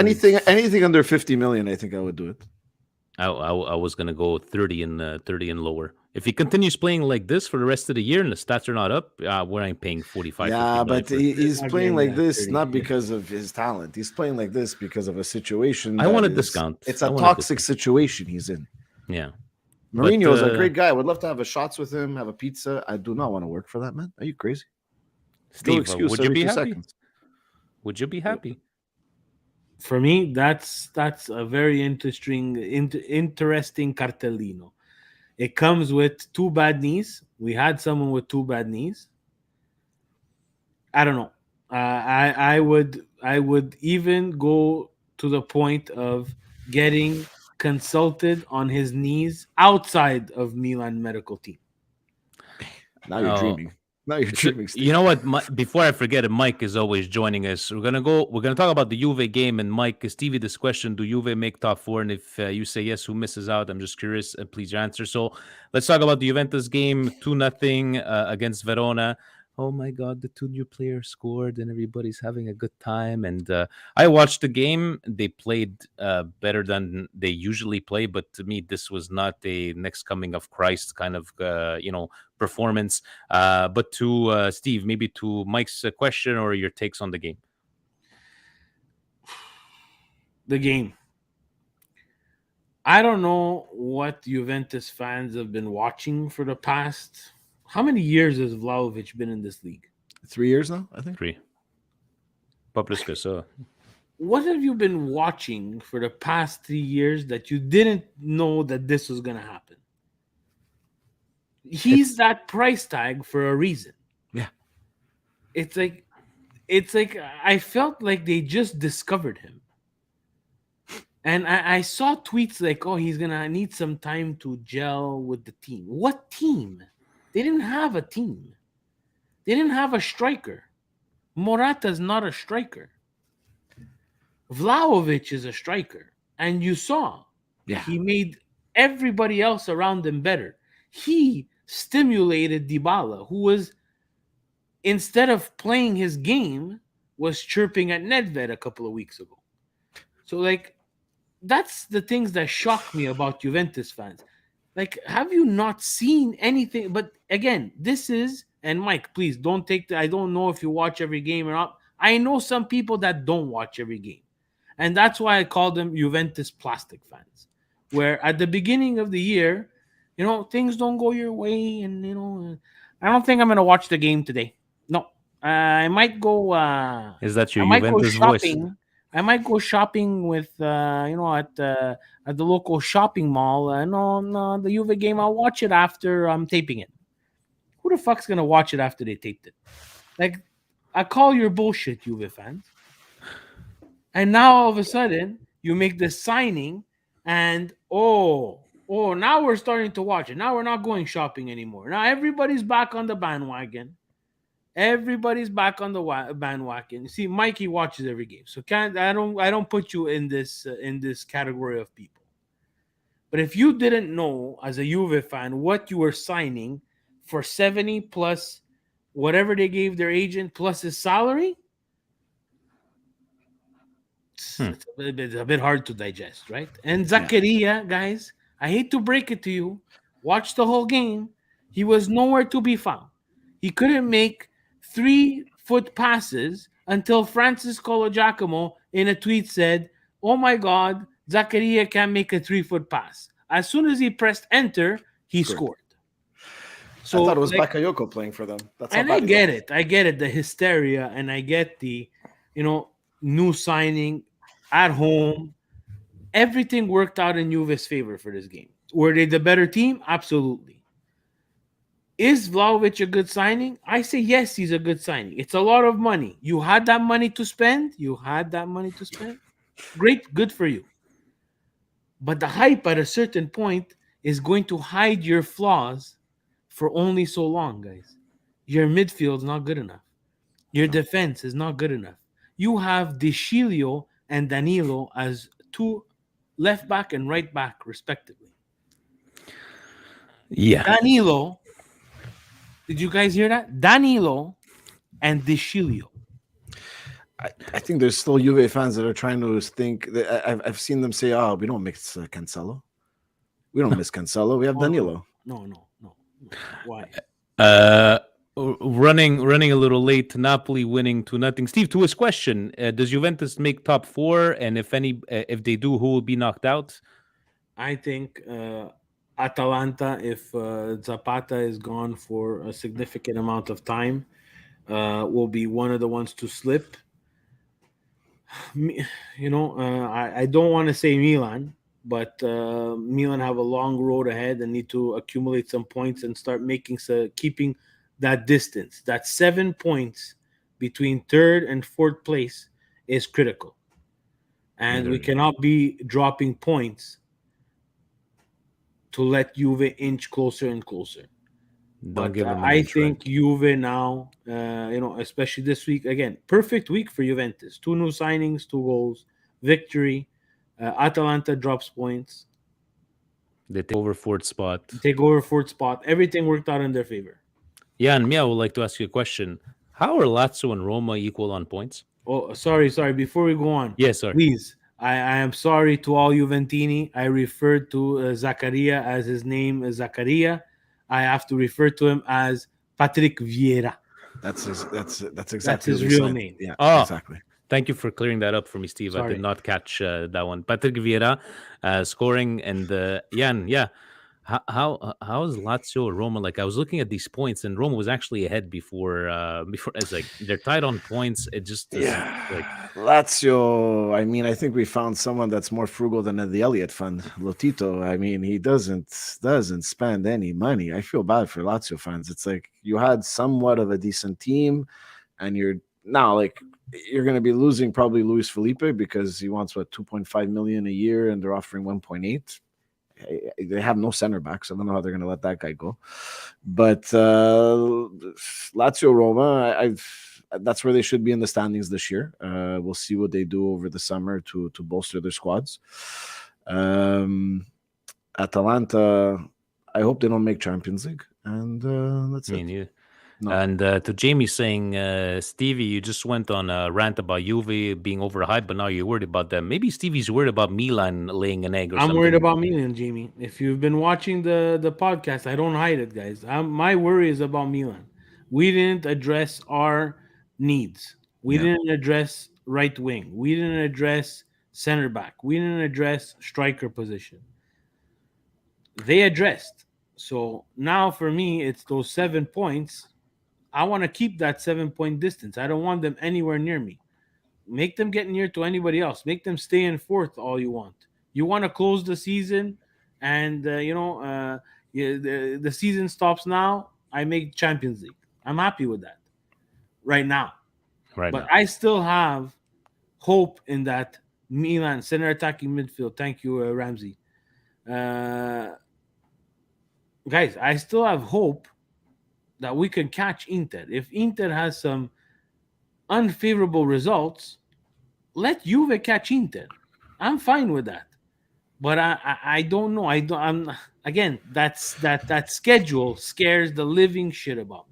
anything under 50 million. I think I would do it. I was gonna go 30 and lower. If he continues playing like this for the rest of the year and the stats are not up, where I'm paying 45. Yeah, but he's playing like this not because of his talent. He's playing like this because of a situation. I want a discount. It's a toxic situation he's in. Yeah, Mourinho is a great guy. I would love to have a shots with him, have a pizza. I do not want to work for that man. Are you crazy? Steve, would you be happy? Would you be happy? For me, that's a very interesting cartellino. It comes with 2 bad knees. We had someone with 2 bad knees. I don't know. I would even go to the point of getting consulted on his knees outside of Milan medical team. Now you're dreaming. No, you're dreaming. You know what? Before I forget it, Mike is always joining us. We're gonna talk about the Juve game. And Mike, Stevie, this question: do Juve make top 4? And if you say yes, who misses out? I'm just curious. Please answer. So let's talk about the Juventus game. 2-0 against Verona. Oh my God, the 2 new players scored, and everybody's having a good time. And I watched the game. They played better than they usually play, but to me, this was not a next coming of Christ kind of performance. But to Steve, maybe to Mike's question or your takes on the game. The game. I don't know what Juventus fans have been watching for the past. How many years has Vlahovic been in this league? 3 years now, I think. 3. So. What have you been watching for the past 3 years that you didn't know that this was going to happen? He's that price tag for a reason. Yeah. It's like I felt like they just discovered him. And I saw tweets like, oh, he's going to need some time to gel with the team. What team? They didn't have a team. They didn't have a striker. Morata's not a striker. Vlahovic is a striker. And you saw he made everybody else around him better. He stimulated Dybala, who was, instead of playing his game, was chirping at Nedved a couple of weeks ago. So, that's the things that shock me about Juventus fans. Have you not seen anything? But again, this is, and Mike, please don't take I don't know if you watch every game or not. I know some people that don't watch every game. And that's why I call them Juventus plastic fans. Where at the beginning of the year, things don't go your way. And, I don't think I'm going to watch the game today. No, I might go. Is that your Juventus voice? I might go shopping with, at the local shopping mall. No, the Juve game, I'll watch it after I'm taping it. Who the fuck's going to watch it after they taped it? I call your bullshit, Juve fans. And now all of a sudden, you make the signing and, Oh, now we're starting to watch it. Now we're not going shopping anymore. Now everybody's back on the bandwagon. Everybody's back on the bandwagon. You see, Mikey watches every game, so I don't put you in this category of people. But if you didn't know as a Juve fan what you were signing for 70 plus whatever they gave their agent plus his salary, it's a bit hard to digest, right? And Zakaria, guys, I hate to break it to you, watch the whole game. He was nowhere to be found. He couldn't make 3-foot passes until Francis Colo-Giacomo in a tweet said, "Oh my God, Zakaria can't make a 3-foot pass." As soon as he pressed enter, he scored. So I thought it was Bakayoko playing for them. And I get it. I get it, the hysteria, and I get the, new signing at home. Everything worked out in Juve's favor for this game. Were they the better team? Absolutely. Is Vlahovic a good signing? I say yes, he's a good signing. It's a lot of money. You had that money to spend. Great, good for you. But the hype at a certain point is going to hide your flaws for only so long, guys. Your midfield's not good enough. Your defense is not good enough. You have De Sciglio and Danilo as two left back and right back, respectively. Yeah. Danilo, did you guys hear that? Danilo and De Sciglio. I think there's still Juve fans that are trying to think that I've seen them say, "Oh, we don't miss Cancelo. We don't miss Cancelo. We have Danilo." No. Why? Running a little late. Napoli winning 2-0. Steve, to his question, does Juventus make top four? And if they do, who will be knocked out? I think Atalanta, if Zapata is gone for a significant amount of time, will be one of the ones to slip. I don't want to say Milan, but Milan have a long road ahead and need to accumulate some points and start keeping that distance. That 7 points between third and fourth place is critical. And we cannot be dropping points to let Juve inch closer and closer. But I think Juve now, especially this week, again, perfect week for Juventus. 2 new signings, 2 goals, victory. Atalanta drops points. They take over fourth spot. Everything worked out in their favor. Yeah, and Mia, I would like to ask you a question. How are Lazio and Roma equal on points? Oh, sorry. Before we go on. Yes, sorry. Please, I am sorry to all Juventini. I referred to Zaccaria as his name is Zaccaria. I have to refer to him as Patrick Vieira. That's exactly his real name. Yeah, exactly. Thank you for clearing that up for me, Steve. Sorry. I did not catch that one. Patrick Vieira scoring, and how is Lazio or Roma? Like, I was looking at these points, and Roma was actually ahead before. It's like they're tied on points. It just Lazio. I mean, I think we found someone that's more frugal than the Elliott Fund, Lotito. I mean, he doesn't spend any money. I feel bad for Lazio fans. It's like you had somewhat of a decent team, and you're now like you're going to be losing probably Luis Felipe because he wants 2.5 million a year, and they're offering 1.8. They have no center backs. I don't know how they're going to let that guy go. But Lazio Roma, that's where they should be in the standings this year. We'll see what they do over the summer to bolster their squads. Atalanta, I hope they don't make Champions League. And that's it. No. And to Jamie saying, Stevie, you just went on a rant about Juve being overhyped, but now you're worried about them. Maybe Stevie's worried about Milan laying an egg or something. I'm worried about Milan, Jamie. If you've been watching the podcast, I don't hide it, guys. My worry is about Milan. We didn't address our needs. We didn't address right wing. We didn't address center back. We didn't address striker position. They addressed. So now for me, it's those 7 points. I want to keep that 7-point distance. I don't want them anywhere near me. Make them get near to anybody else. Make them stay in fourth all you want. You want to close the season and, the season stops now. I make Champions League. I'm happy with that right now. But I still have hope in that Milan center attacking midfield. Thank you, Ramsey. Guys, I still have hope that we can catch Inter. If Inter has some unfavorable results, let Juve catch Inter. I'm fine with that. But I don't know. I'm again. That schedule scares the living shit about me.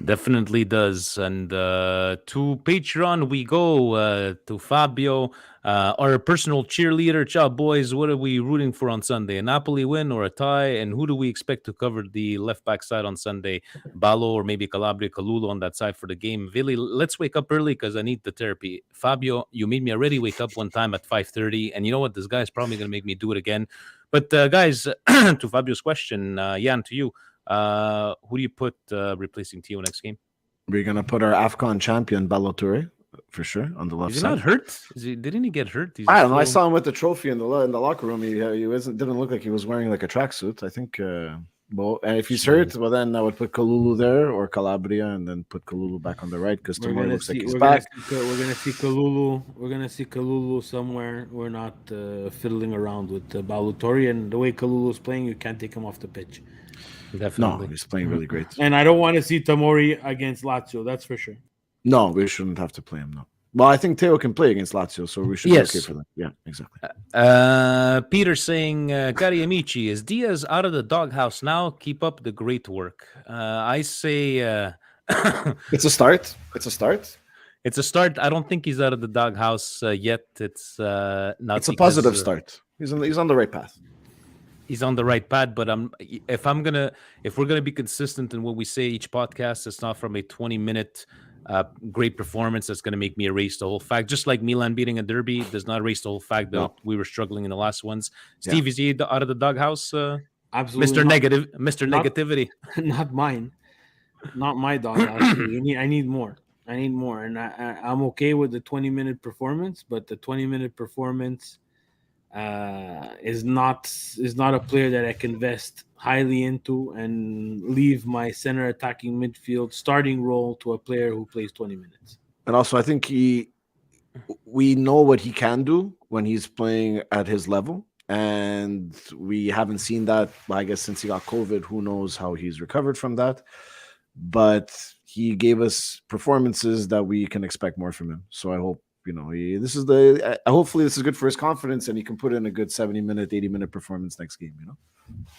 Definitely does. And to Patreon we go, to Fabio, our personal cheerleader. Ciao, boys. What are we rooting for on Sunday? A Napoli win or a tie? And who do we expect to cover the left back side on Sunday? Balo or maybe Calabria, Kalulu on that side for the game. Vili, let's wake up early because I need the therapy. Fabio, you made me already wake up one time at 5:30. And you know what? This guy's probably going to make me do it again. But guys, to Fabio's question, Jan, to you. Who do you put replacing Theo next game? We're gonna put our AFCON champion Balotelli for sure on the left Is he side. not hurt? Didn't he get hurt? I don't know. I saw him with the trophy in the locker room. He didn't look like he was wearing like a tracksuit. I think. Well, and if he's hurt, well then I would put Kalulu there or Calabria, and then put Kalulu back on the right because tomorrow looks like he's back. We're gonna see Kalulu. We're gonna see Kalulu somewhere. We're not fiddling around with Balotelli, and the way Kalulu's playing, you can't take him off the pitch. Definitely. No, he's playing really great. And I don't want to see Tomori against Lazio. That's for sure. No, we shouldn't have to play him. No. Well, I think Theo can play against Lazio, so we should be okay for that. Yeah, exactly. Peter saying, Cari amici, is Diaz out of the doghouse now? Keep up the great work. I say... it's a start. It's a start. It's a start. I don't think he's out of the doghouse yet. It's not. It's a positive start. He's on the right path. He's on the right path, but if we're gonna be consistent in what we say each podcast, it's not from a 20-minute great performance that's gonna make me erase the whole fact. Just like Milan beating a derby does not erase the whole fact that we were struggling in the last ones. Steve, is he out of the doghouse? Absolutely, Mr. Negative, Mr. Negativity. Not mine, not my doghouse. I need more. And I'm okay with the 20-minute performance, but the 20-minute performance is not a player that I can invest highly into and leave my center attacking midfield starting role to a player who plays 20 minutes. And also, I think we know what he can do when he's playing at his level, and we haven't seen that, I guess, since he got COVID. Who knows how he's recovered from that? But he gave us performances that we can expect more from him. So I hope, hopefully this is good for his confidence and he can put in a good 70-minute, 80-minute performance next game,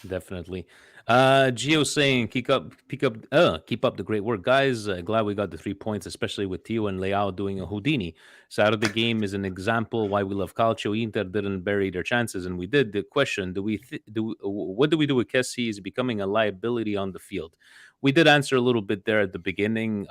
Definitely. Gio saying, keep up the great work, guys. Glad we got the 3 points, especially with Theo and Leao doing a Houdini. Saturday game is an example why we love Calcio. Inter didn't bury their chances, and we did. The question: what do we do with Kessie? He's becoming a liability on the field. We did answer a little bit there at the beginning.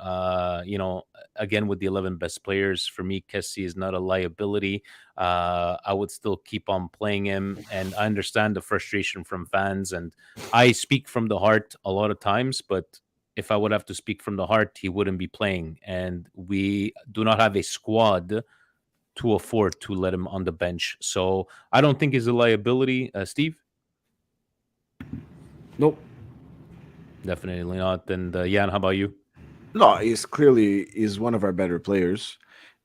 Again, with the 11 best players, for me, Kessie is not a liability. I would still keep on playing him, and I understand the frustration from fans, and I speak from the heart a lot of times, but if I would have to speak from the heart, he wouldn't be playing, and we do not have a squad to afford to let him on the bench. So I don't think he's a liability. Steve? Nope. Definitely not. And Jan, how about you? No, he's one of our better players.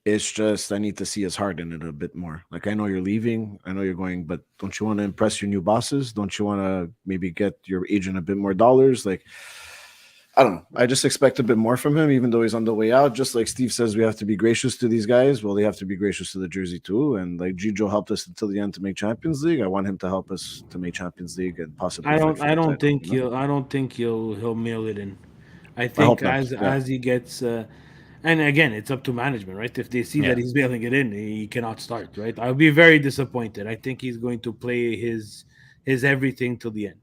It's just I need to see his heart in it a bit more. Like, I know you're leaving, I know you're going, but don't you want to impress your new bosses? Don't you want to maybe get your agent a bit more dollars? Like, I don't know. I just expect a bit more from him, even though he's on the way out. Just like Steve says, we have to be gracious to these guys. Well, they have to be gracious to the jersey too. And like Gigio helped us until the end to make Champions League. I want him to help us to make Champions League and possibly. I don't think he'll mail it in. I think as he gets. And again, it's up to management, right? If they see that he's mailing it in, he cannot start, right? I'll be very disappointed. I think he's going to play his everything till the end.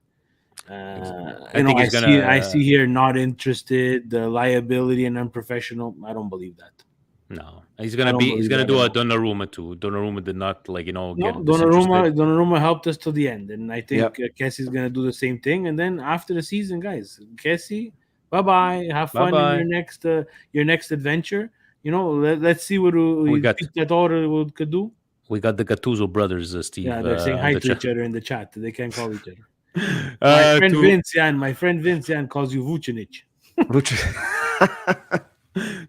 I see here not interested, the liability and unprofessional. I don't believe that. No, he's gonna do a Donnarumma too. Donnarumma did not Donnarumma helped us till the end, and I think Kessie's gonna do the same thing. And then after the season, guys, Kessie, bye. Have fun in your next adventure. Let's see what we could do. We got the Gattuso brothers, Steve. Yeah, they're saying hi to each other in the chat. They can't call each other. My friend Vince Jan calls you Vucinic.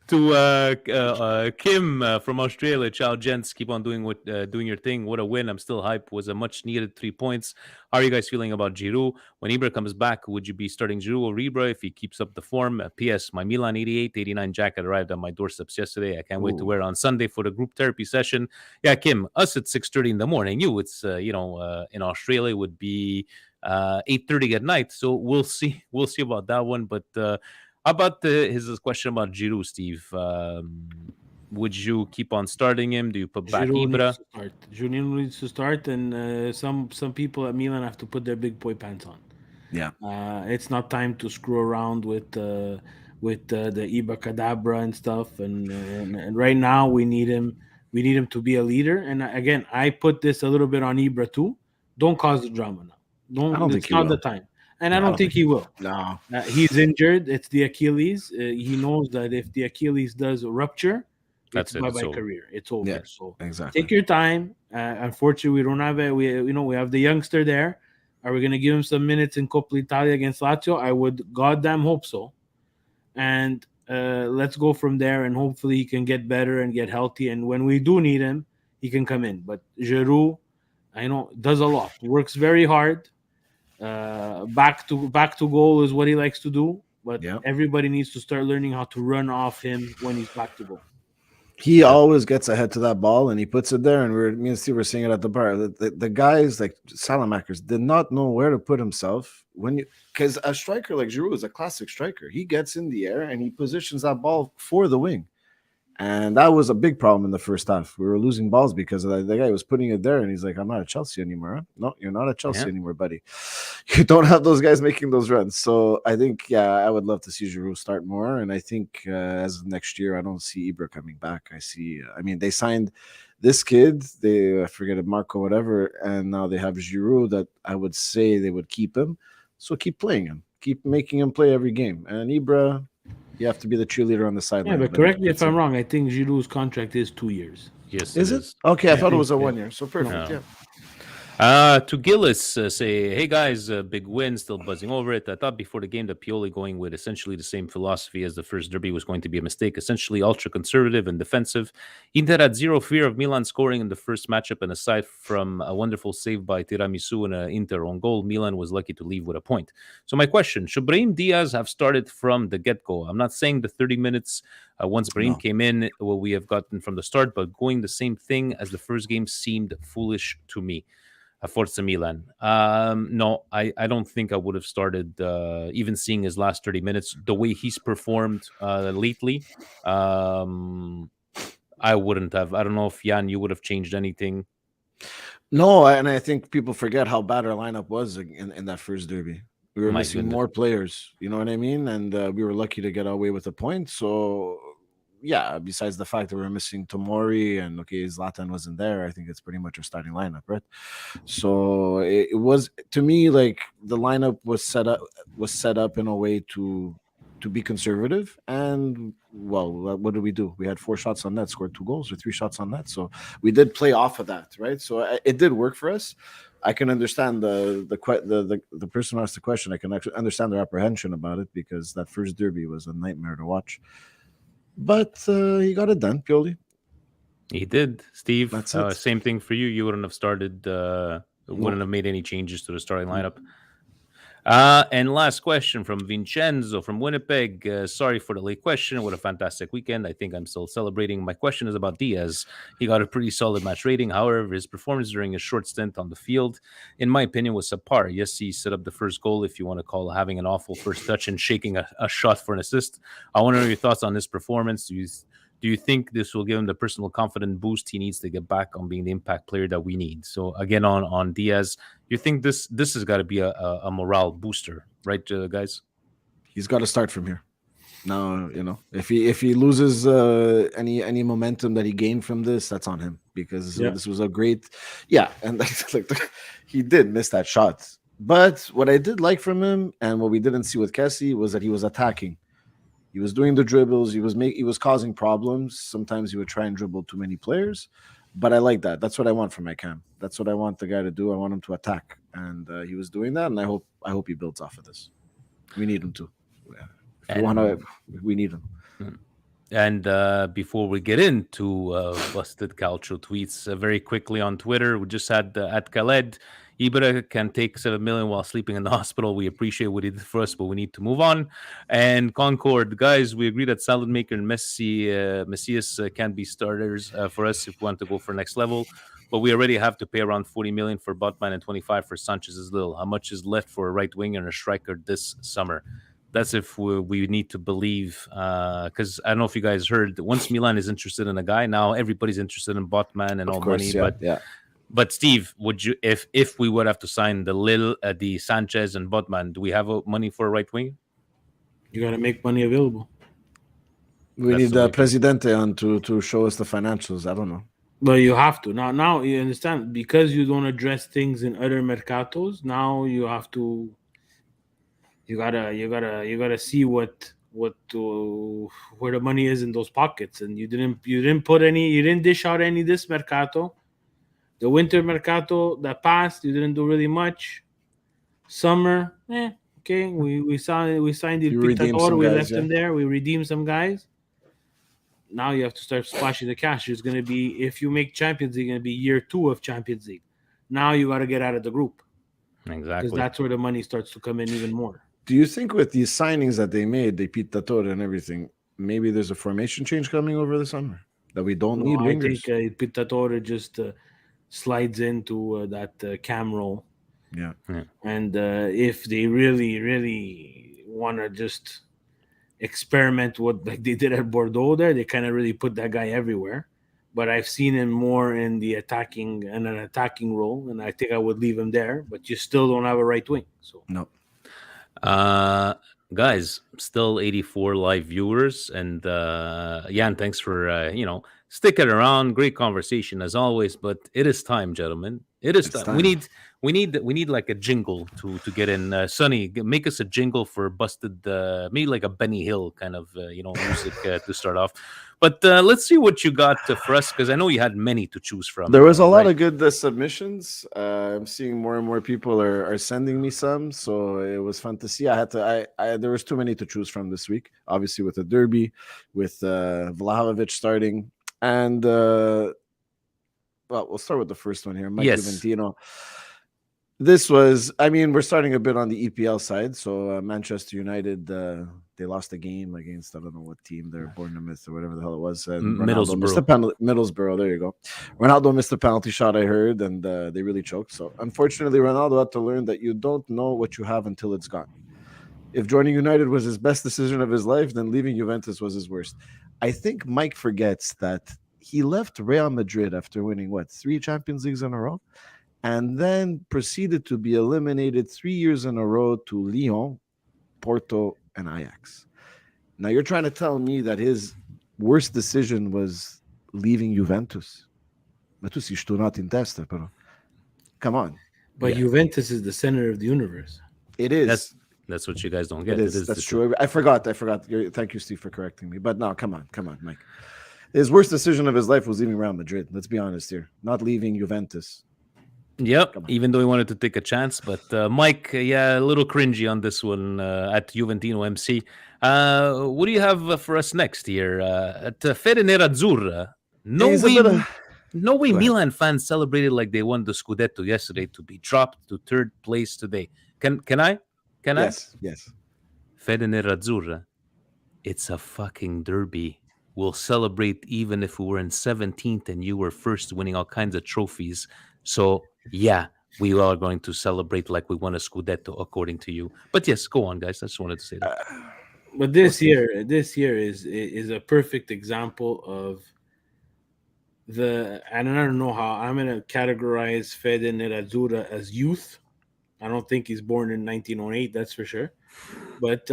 To Kim from Australia. Ciao, gents. Keep on doing your thing. What a win. I'm still hyped. Was a much needed 3 points. How are you guys feeling about Giroud? When Ibra comes back, would you be starting Giroud or Ibra if he keeps up the form? P.S. My Milan 88-89 jacket arrived on my doorsteps yesterday. I can't wait to wear it on Sunday for the group therapy session. Yeah, Kim, us at 6:30 in the morning. You, it's in Australia would be 8:30 at night. So we'll see. We'll see about that one. But how about his question about Giroud, Steve? Would you keep on starting him? Do you put back Giroud Ibra? needs to start. Giroud needs to start, and some people at Milan have to put their big boy pants on. Yeah. It's not time to screw around with the Ibra Cadabra and stuff. And right now we need him. We need him to be a leader. And again, I put this a little bit on Ibra too. Don't cause the drama now. don't think It's he not will. the time. And I don't think he will. No. He's injured. It's the Achilles. He knows that if the Achilles does rupture, That's it. bye It's bye over. career. It's over. Yeah, So exactly. take your time. Unfortunately, we don't have it. We have the youngster there. Are we going to give him some minutes in Coppa Italia against Lazio? I would goddamn hope so. And let's go from there. And hopefully he can get better and get healthy. And when we do need him, he can come in. But Giroud, I know, does a lot. Works very hard. Back to goal is what he likes to do. But everybody needs to start learning how to run off him when he's back to goal. He always gets ahead to that ball and he puts it there. And me and Steve were seeing it at the bar. The guys like Salamakers did not know where to put himself because a striker like Giroud is a classic striker. He gets in the air and he positions that ball for the wing. And that was a big problem in the first half. We were losing balls because of that. The guy was putting it there and he's like, I'm not at Chelsea anymore. Huh? No, you're not at Chelsea anymore, buddy. You don't have those guys making those runs. So I think, I would love to see Giroud start more. And I think as of next year, I don't see Ibra coming back. They signed this kid, I forget it, Marco, whatever. And now they have Giroud that I would say they would keep him. So keep playing him. Keep making him play every game. And Ibra, you have to be the cheerleader on the sideline. Yeah, but correct me if I'm wrong. I think Giroud's contract is 2 years. Yes, Is it? Okay, I thought it was a 1 year. So perfect. No. To Gillis, say, hey guys, big win, still buzzing over it. I thought before the game that Pioli going with essentially the same philosophy as the first derby was going to be a mistake, essentially ultra-conservative and defensive. Inter had zero fear of Milan scoring in the first matchup, and aside from a wonderful save by Tiramisu and an Inter on goal, Milan was lucky to leave with a point. So my question, should Brahim Diaz have started from the get-go? I'm not saying the 30 minutes once Brahim came in, what we have gotten from the start, but going the same thing as the first game seemed foolish to me. Forza Milan. No, I don't think I would have started, even seeing his last 30 minutes, the way he's performed lately. I wouldn't have. I don't know if, Jan, you would have changed anything. No, and I think people forget how bad our lineup was in that first derby. We were missing more players, you know what I mean? And we were lucky to get away with a point. So, besides the fact that we were missing Tomori and Zlatan wasn't there, I think it's pretty much our starting lineup, right? So it was, to me, like the lineup was set up in a way to be conservative. And what did we do? We had 4 shots on net, scored 2 goals or 3 shots on net. So we did play off of that, right? So it did work for us. I can understand the person who asked the question. I can actually understand their apprehension about it because that first derby was a nightmare to watch. But he got it done, Pioli. He did. Steve, That's it. Same thing for you. You wouldn't have started, wouldn't have made any changes to the starting lineup. And last question from Vincenzo from Winnipeg. Sorry for the late question. What a fantastic weekend. I think I'm still celebrating. My question is about Diaz. He got a pretty solid match rating. However, his performance during a short stint on the field, in my opinion, was subpar. Yes, he set up the first goal, if you want to call having an awful first touch and shaking a shot for an assist. I want to know your thoughts on this performance. Do you think this will give him the personal confidence boost he needs to get back on being the impact player that we need? So again, on Diaz, you think this has got to be a morale booster, right, guys? He's got to start from here. Now, if he loses any momentum that he gained from this, that's on him because this was a great, and he did miss that shot. But what I did like from him and what we didn't see with Kessie was that he was attacking. He was doing the dribbles. He was causing problems. Sometimes he would try and dribble too many players, but I like that. That's what I want from my cam. That's what I want the guy to do. I want him to attack, and he was doing that. And I hope he builds off of this. We need him to. If we want to, we need him. And before we get into busted cultural tweets, very quickly on Twitter, we just had at Khaled, Ibra can take 7 million while sleeping in the hospital. We appreciate what he did for us, but we need to move on. And Concord, guys, we agree that Saladmaker and Messias can be starters for us if we want to go for next level. But we already have to pay around 40 million for Botman and 25 for Sanchez is little. How much is left for a right winger and a striker this summer? That's if we need to believe, because I don't know if you guys heard, once Milan is interested in a guy, now everybody's interested in Botman and all money. But Steve, would you, if we would have to sign the Sanchez and Botman, do we have money for a right wing? You got to make money available. We need the Presidente on to show us the financials. I don't know. But you have to now. You understand, because you don't address things in other mercatos. Now you have to. You gotta see where the money is in those pockets, and you didn't dish out any this mercato. The winter mercato that passed, you didn't do really much. Summer, okay, we signed the Pictatore, we left him there, we redeemed some guys. Now you have to start splashing the cash. It's gonna be, if you make Champions League, gonna be year 2 of Champions League. Now you gotta get out of the group. Exactly, because that's where the money starts to come in even more. Do you think with these signings that they made, the Pictatore and everything, maybe there's a formation change coming over the summer that we don't need wingers? I think Pictatore just slides into that cam role. Yeah. And if they really, really want to just experiment like they did at Bordeaux there, they kind of really put that guy everywhere. But I've seen him more in an attacking role, and I think I would leave him there. But you still don't have a right wing. So no. Guys, still 84 live viewers, and Jan, thanks for sticking around. Great conversation as always, but it is time, gentlemen. It's time. We need like a jingle to get in. Sonny, make us a jingle for busted, maybe like a Benny Hill kind of music to start off. But let's see what you got for us, because I know you had many to choose from. There was a lot of good submissions. I'm seeing more and more people are sending me some, so it was fun to see. There was too many to choose from this week. Obviously, with the derby, with Vlahovic starting, and we'll start with the first one here. Mike Juventino. This was, we're starting a bit on the EPL side. So Manchester United, they lost a game against, I don't know what team, they're Bournemouth or whatever the hell it was. And Middlesbrough, there you go. Ronaldo missed a penalty shot, I heard, and they really choked. So unfortunately, Ronaldo had to learn that you don't know what you have until it's gone. If joining United was his best decision of his life, then leaving Juventus was his worst. I think Mike forgets that he left Real Madrid after winning, 3 Champions Leagues in a row? And then proceeded to be eliminated 3 years in a row to Lyon, Porto, and Ajax. Now, you're trying to tell me that his worst decision was leaving Juventus? But tu sei not in testa, pero come on. But Juventus is the center of the universe. It is. That's what you guys don't get. That's true. I forgot. Thank you, Steve, for correcting me. But no, come on, Mike. His worst decision of his life was leaving Real Madrid. Let's be honest here. Not leaving Juventus. Yep, even though he wanted to take a chance. But Mike, a little cringy on this one at Juventino MC. What do you have for us next here? At Fede Nerazzurra, no way Milan fans celebrated like they won the Scudetto yesterday to be dropped to 3rd place today. Can I? Yes. Fede Nerazzurra, it's a fucking derby. We'll celebrate even if we were in 17th and you were first, winning all kinds of trophies. So, we are going to celebrate like we won a Scudetto, according to you. But yes, go on, guys. I just wanted to say that. But this year is a perfect example of and I don't know how I'm going to categorize Fede Nerazzurra as youth. I don't think he's born in 1908, that's for sure. But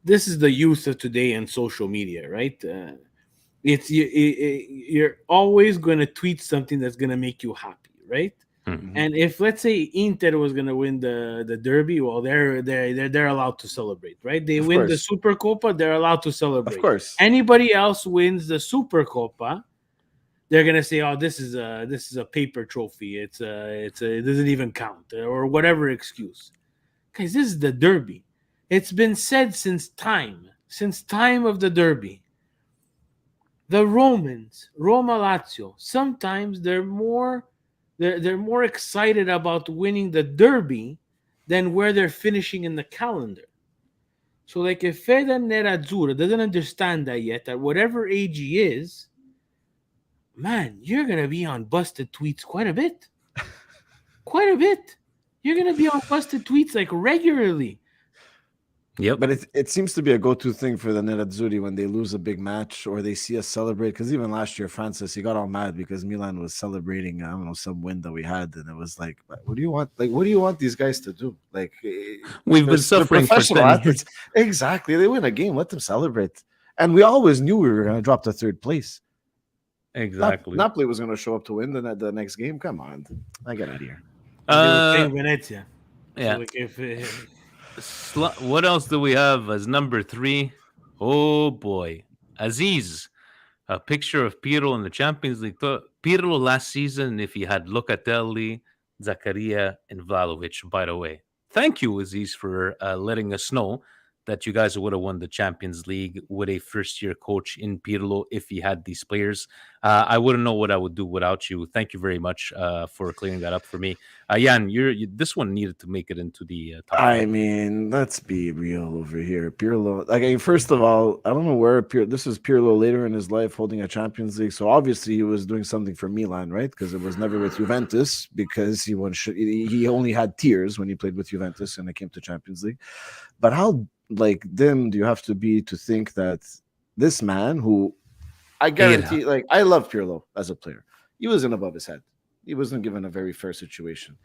this is the youth of today and social media, right? You're always going to tweet something that's going to make you happy, right? Mm-hmm. And if, let's say, Inter was going to win the derby, well, they're allowed to celebrate, right? They win the Supercopa, they're allowed to celebrate. Of course. Anybody else wins the Supercopa, they're going to say, "Oh, this is a paper trophy. It doesn't even count," or whatever excuse. Guys, this is the derby. It's been said since time since time of the derby. The Romans, Roma Lazio, sometimes they're more excited about winning the derby than where they're finishing in the calendar. So like if Fede Nerazzurra doesn't understand that yet, at whatever age he is, man, you're going to be on busted tweets quite a bit. Quite a bit. You're going to be on busted tweets like regularly. Yep. But it seems to be a go-to thing for the Nerazzurri when they lose a big match or they see us celebrate. Because even last year, Francis, he got all mad because Milan was celebrating, I don't know, some win that we had, and it was like, what do you want? Like, what do you want these guys to do? Like, we've been suffering for 10 athletes. Exactly. They win a game, let them celebrate. And we always knew we were going to drop to third place. Exactly. Napoli was going to show up to win the next game. Come on, I get out of here. Venezia. Yeah. So like if what else do we have as number 3? Oh boy, Aziz, a picture of Pirlo in the Champions League. Pirlo last season, if he had Locatelli, Zakaria, and Vlahovic. By the way, thank you, Aziz, for letting us know that you guys would have won the Champions League with a first-year coach in Pirlo if he had these players. I wouldn't know what I would do without you. Thank you very much for clearing that up for me. Jan, this one needed to make it into the top 5. I mean, let's be real over here. Pirlo, like, first of all, I don't know where this is Pirlo later in his life holding a Champions League. So obviously he was doing something for Milan, right? Because it was never with Juventus, because he only had tears when he played with Juventus and it came to Champions League. But how dim do you have to be to think that this man, who I guarantee, I love Pirlo as a player, he wasn't above his head. He wasn't given a very fair situation.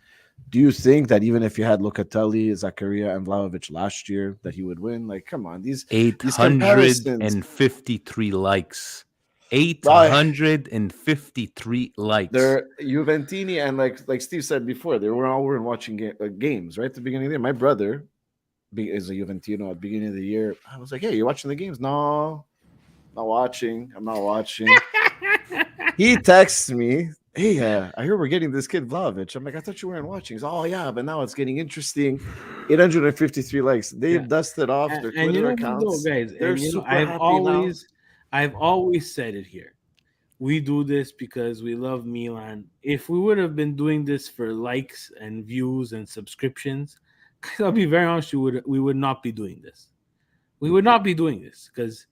Do you think that even if you had Locatelli, Zakaria, and Vlahovic last year, that he would win? Like, come on, these 853 likes. 853 likes. They're Juventini, and like Steve said before, they were all watching games right at the beginning of the year. My brother is a Juventino at the beginning of the year. I was like, hey, you watching the games? No, not watching. I'm not watching. He texts me, hey, I hear we're getting this kid Vlahovic. I'm like, I thought you weren't watching. He's, oh yeah, but now it's getting interesting. 853 likes. They dusted off their Twitter accounts. Guys, they're super happy I've always said it here. We do this because we love Milan. If we would have been doing this for likes and views and subscriptions, I'll be very honest, we would not be doing this. We would not be doing this because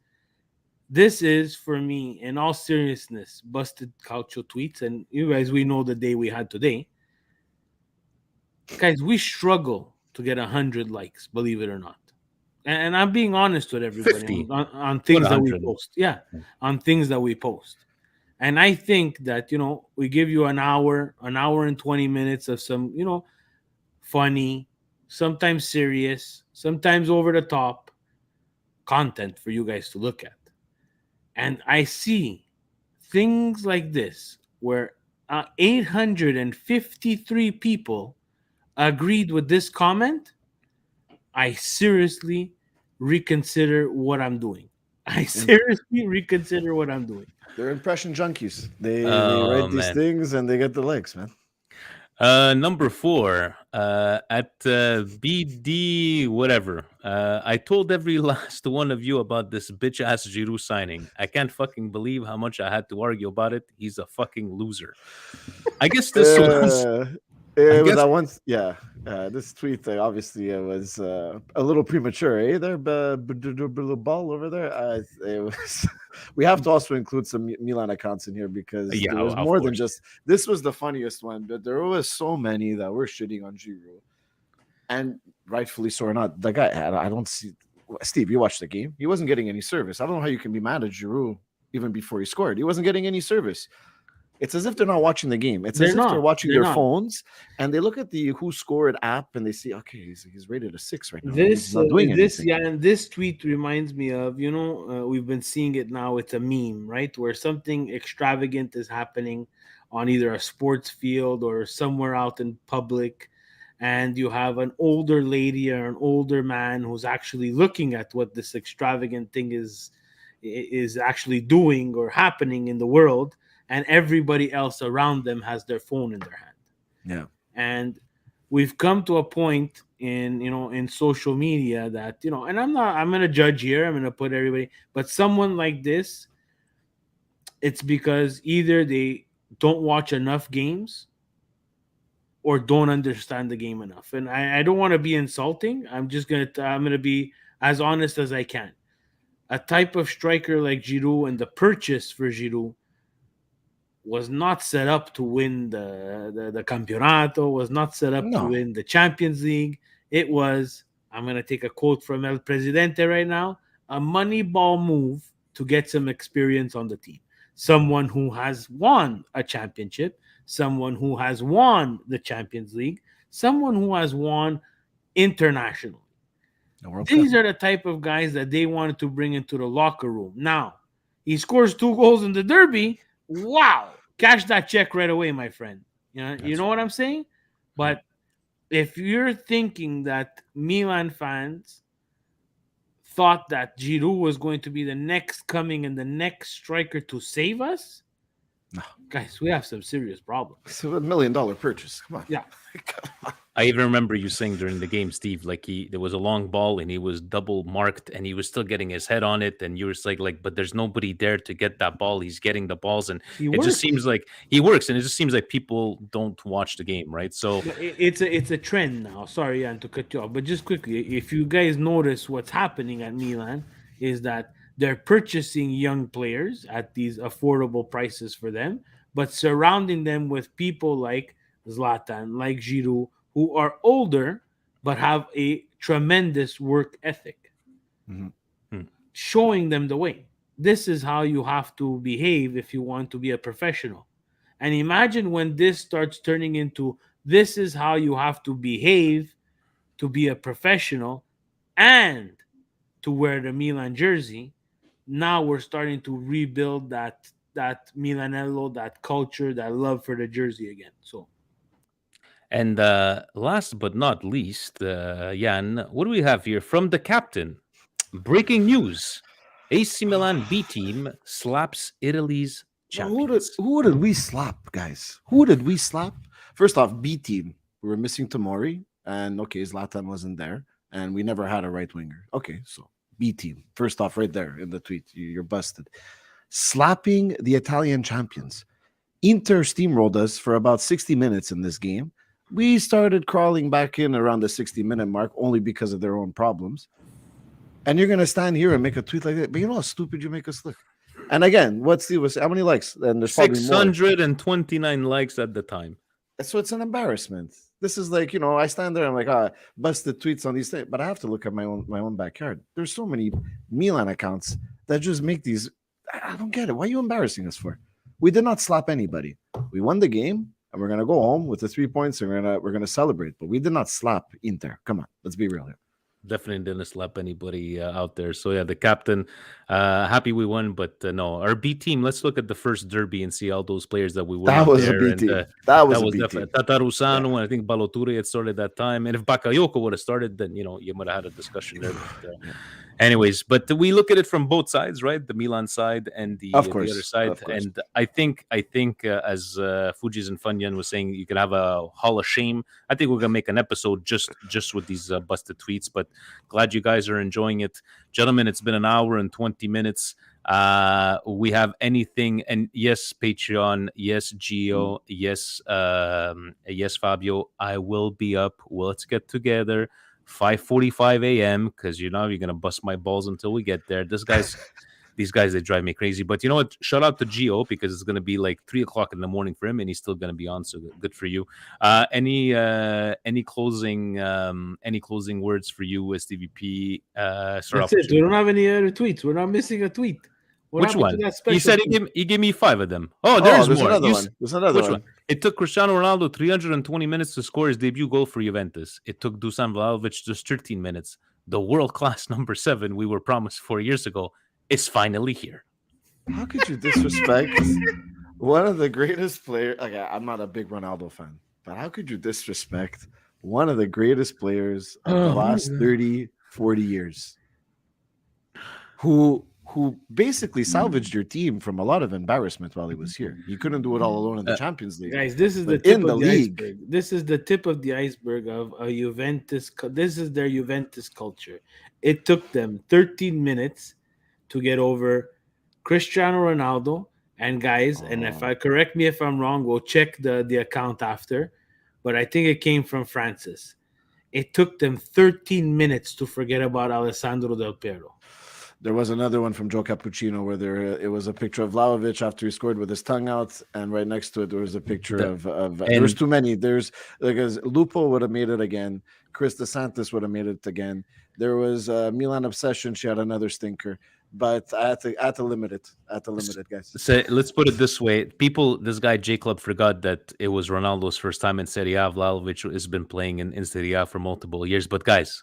this is, for me, in all seriousness, busted calcio tweets. And you guys, we know the day we had today. Guys, we struggle to get 100 likes, believe it or not. And I'm being honest with everybody on things that we post. Yeah, on things that we post. And I think that, we give you an hour and 20 minutes of some, funny, sometimes serious, sometimes over the top content for you guys to look at. And I see things like this where 853 people agreed with this comment. I seriously reconsider what I'm doing. They're impression junkies. They write these things and they get the likes, man. Number 4, at BD whatever. I told every last one of you about this bitch ass Giroud signing. I can't fucking believe how much I had to argue about it. He's a fucking loser. I guess this was. That once, this tweet obviously was a little premature, eh? There, ball over there. It was. We have to also include some Milan accounts in here because there was more than just. This was the funniest one, but there was so many that were shitting on Giroud, and rightfully so or not. The guy, I don't see. Steve, you watched the game. He wasn't getting any service. I don't know how you can be mad at Giroud even before he scored. He wasn't getting any service. It's as if they're not watching the game. It's as if they're watching their phones, and they look at the Who Scored app, and they see, okay, he's rated a 6 right now. He's not doing anything. And this tweet reminds me of, we've been seeing it now. It's a meme, right, where something extravagant is happening on either a sports field or somewhere out in public, and you have an older lady or an older man who's actually looking at what this extravagant thing is actually doing or happening in the world. And everybody else around them has their phone in their hand. Yeah. And we've come to a point in social media that, and I'm going to judge here. I'm going to put everybody, but someone like this, it's because either they don't watch enough games or don't understand the game enough. And I don't want to be insulting. I'm going to be as honest as I can. A type of striker like Giroud, and the purchase for Giroud was not set up to win the Campeonato, was not set up to win the Champions League. It was, I'm going to take a quote from El Presidente right now, a moneyball move to get some experience on the team. Someone who has won a championship, someone who has won the Champions League, someone who has won internationally. These are the type of guys that they wanted to bring into the locker room. Now, he scores 2 goals in the derby. Wow. Cash that check right away, my friend. You know what I'm saying? But if you're thinking that Milan fans thought that Giroud was going to be the next coming and the next striker to save us, no, guys, we have some serious problems. It's a $1 million purchase. Come on. Yeah. Come on. I even remember you saying during the game, Steve, like there was a long ball and he was double marked and he was still getting his head on it. And you were like, but there's nobody there to get that ball. He's getting the balls, and it just seems like he works. And it just seems like people don't watch the game, right? So it's a trend now. Sorry, Jan, to cut you off, but just quickly, if you guys notice what's happening at Milan is that they're purchasing young players at these affordable prices for them, but surrounding them with people like Zlatan, like Giroud, who are older but have a tremendous work ethic, showing them the way. This is how you have to behave if you want to be a professional. And imagine when this starts turning into, this is how you have to behave to be a professional and to wear the Milan jersey. Now we're starting to rebuild that Milanello, that culture, that love for the jersey again. So. And last but not least, Jan, what do we have here from the captain? Breaking news: AC Milan B team slaps Italy's champions. Who did we slap, guys? Who did we slap? First off, B team. We were missing Tomori, and Zlatan wasn't there, and we never had a right winger. Okay, so B team. First off, right there in the tweet, you're busted. Slapping the Italian champions. Inter steamrolled us for about 60 minutes in this game. We started crawling back in around the 60-minute mark only because of their own problems. And you're going to stand here and make a tweet like that. But you know how stupid you make us look. And again, what Steve was, how many likes? And there's probably 629 likes at the time. So it's an embarrassment. This is like, I stand there and I'm like, busted tweets on these things. But I have to look at my own backyard. There's so many Milan accounts that just make these. I don't get it. Why are you embarrassing us for? We did not slap anybody. We won the game. And we're gonna go home with the 3 points, and we're gonna celebrate. But we did not slap Inter. Come on, let's be real here. Definitely didn't slap anybody out there. So yeah, the captain, happy we won, but no, our B team. Let's look at the first derby and see all those players that we were. That was a B team. That was a B team. Tata Rusano, and I think Balotelli had started that time. And if Bakayoko would have started, then you might have had a discussion there. But, anyways, but we look at it from both sides, right? The Milan side and the other side. And I think as Fujis and Funyan was saying, you could have a Hall of Shame. I think we're gonna make an episode just with these busted tweets. But glad you guys are enjoying it, gentlemen. It's been an hour and 20 minutes. We have anything, and yes, Patreon, yes, Gio, yes, Fabio. I will be up. Let's get together. 5:45 a.m. because you're gonna bust my balls until we get there. These guys, they drive me crazy. But you know what? Shout out to Gio because it's gonna be like 3:00 in the morning for him, and he's still gonna be on. So good for you. Any closing words for you as TVP? That's it. We don't have any other tweets. We're not missing a tweet. Which one? He said he gave me 5 of them. Oh, there's more. Another one. There's another one. It took Cristiano Ronaldo 320 minutes to score his debut goal for Juventus. It took Dusan Vlahovic just 13 minutes. The world-class number 7 we were promised 4 years ago is finally here. How could you disrespect one of the greatest players? Okay, I'm not a big Ronaldo fan, but how could you disrespect one of the greatest players of the last 30, 40 years who who basically salvaged your team from a lot of embarrassment while he was here. He couldn't do it all alone in the Champions League. Guys, this is the But tip in of the the league- iceberg. This is the tip of the iceberg of a Juventus. This is their Juventus culture. It took them 13 minutes to get over Cristiano Ronaldo. And guys, and if I correct me if I'm wrong, we'll check the account after. But I think it came from Francis. It took them 13 minutes to forget about Alessandro Del Piero. There was another one from Joe Cappuccino where it was a picture of Vlahovic after he scored with his tongue out, and right next to it there was a picture of there's too many. There's Lupo would have made it again. Chris DeSantis would have made it again. There was Milan Obsession. She had another stinker, but I had to limit it. Guys. So let's put it this way: this guy J Club forgot that it was Ronaldo's first time in Serie A. Vlahovic has been playing in Serie A for multiple years. But guys,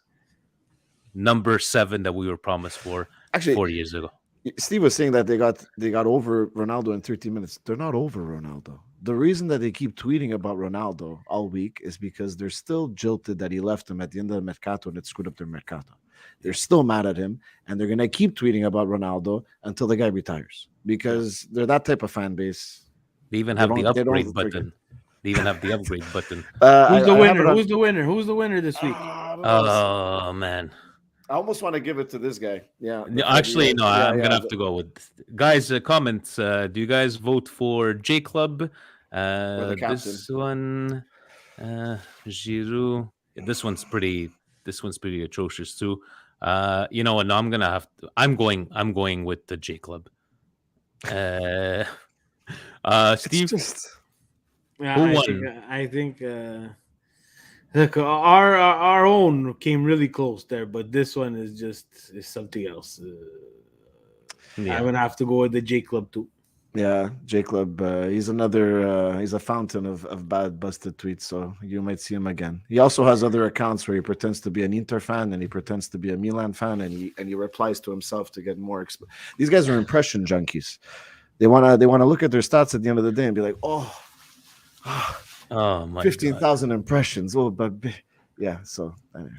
number 7 that we were promised for. Actually, 4 years ago. Steve was saying that they got over Ronaldo in 13 minutes. They're not over Ronaldo. The reason that they keep tweeting about Ronaldo all week is because they're still jilted that he left them at the end of the Mercato and it screwed up their Mercato. They're still mad at him, and they're going to keep tweeting about Ronaldo until the guy retires because they're that type of fan base. They even have the upgrade button. They even have the upgrade button. Who's the winner? Who's the winner? Who's the winner this week? Oh, man. I almost want to give it to this guy. Yeah. Actually, no, I'm going to have to go with... Guys, comments. Do you guys vote for J Club? This one... Giroud. This one's pretty atrocious too. You know what? No, I'm going with the J Club. Steve, who won? I think look, our own came really close there, but this one is something else. I'm gonna have to go with the J Club too. Yeah, J Club. He's he's a fountain of bad busted tweets, so you might see him again. He also has other accounts where he pretends to be an Inter fan and he pretends to be a Milan fan, and he replies to himself to get more. These guys are impression junkies. They wanna look at their stats at the end of the day and be like, oh my 15,000 impressions. Oh, but yeah. So anyway.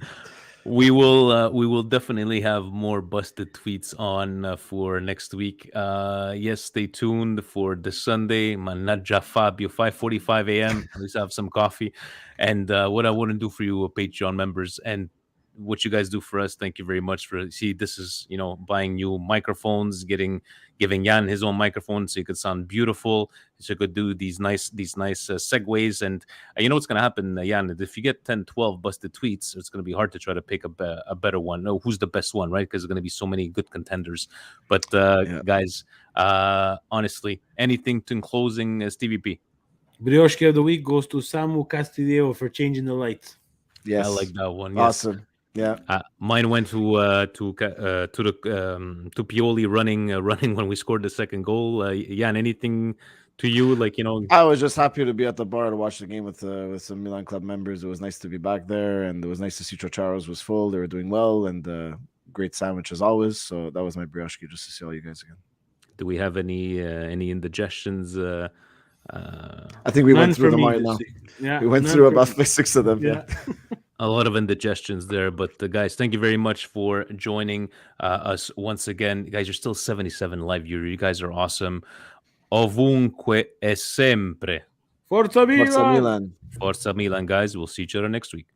We will definitely have more busted tweets on for next week. Yes, stay tuned for this Sunday. Managgia Fabio, 5:45 a.m. At least have some coffee. And what I want to do for you, Patreon members, and what you guys do for us, thank you very much for. See, this is buying new microphones, giving Jan his own microphone so he could sound beautiful, so he could do these nice segues. And you know what's going to happen, Jan? If you get 10, 12 busted tweets, it's going to be hard to try to pick a better one. No, who's the best one, right? Because there's going to be so many good contenders. But guys, honestly, anything in closing, Stevie P? Brioche of the week goes to Samu Castillejo for changing the lights. Yes, I like that one. Awesome. Yes. Yeah, mine went to Pioli running when we scored the second goal. Jan, anything to you? I was just happy to be at the bar to watch the game with some Milan Club members. It was nice to be back there, and it was nice to see Trocharo's was full. They were doing well, and great sandwich as always. So that was my brioche, just to see all you guys again. Do we have any indigestions? I think we went through them right now. Yeah, we went through about 6 of them. Yeah. A lot of indigestions there, but guys, thank you very much for joining us once again. Guys, you're still 77 live viewer. You guys are awesome. Ovunque e sempre. Forza Milan! Forza Milan. Forza Milan, guys. We'll see each other next week.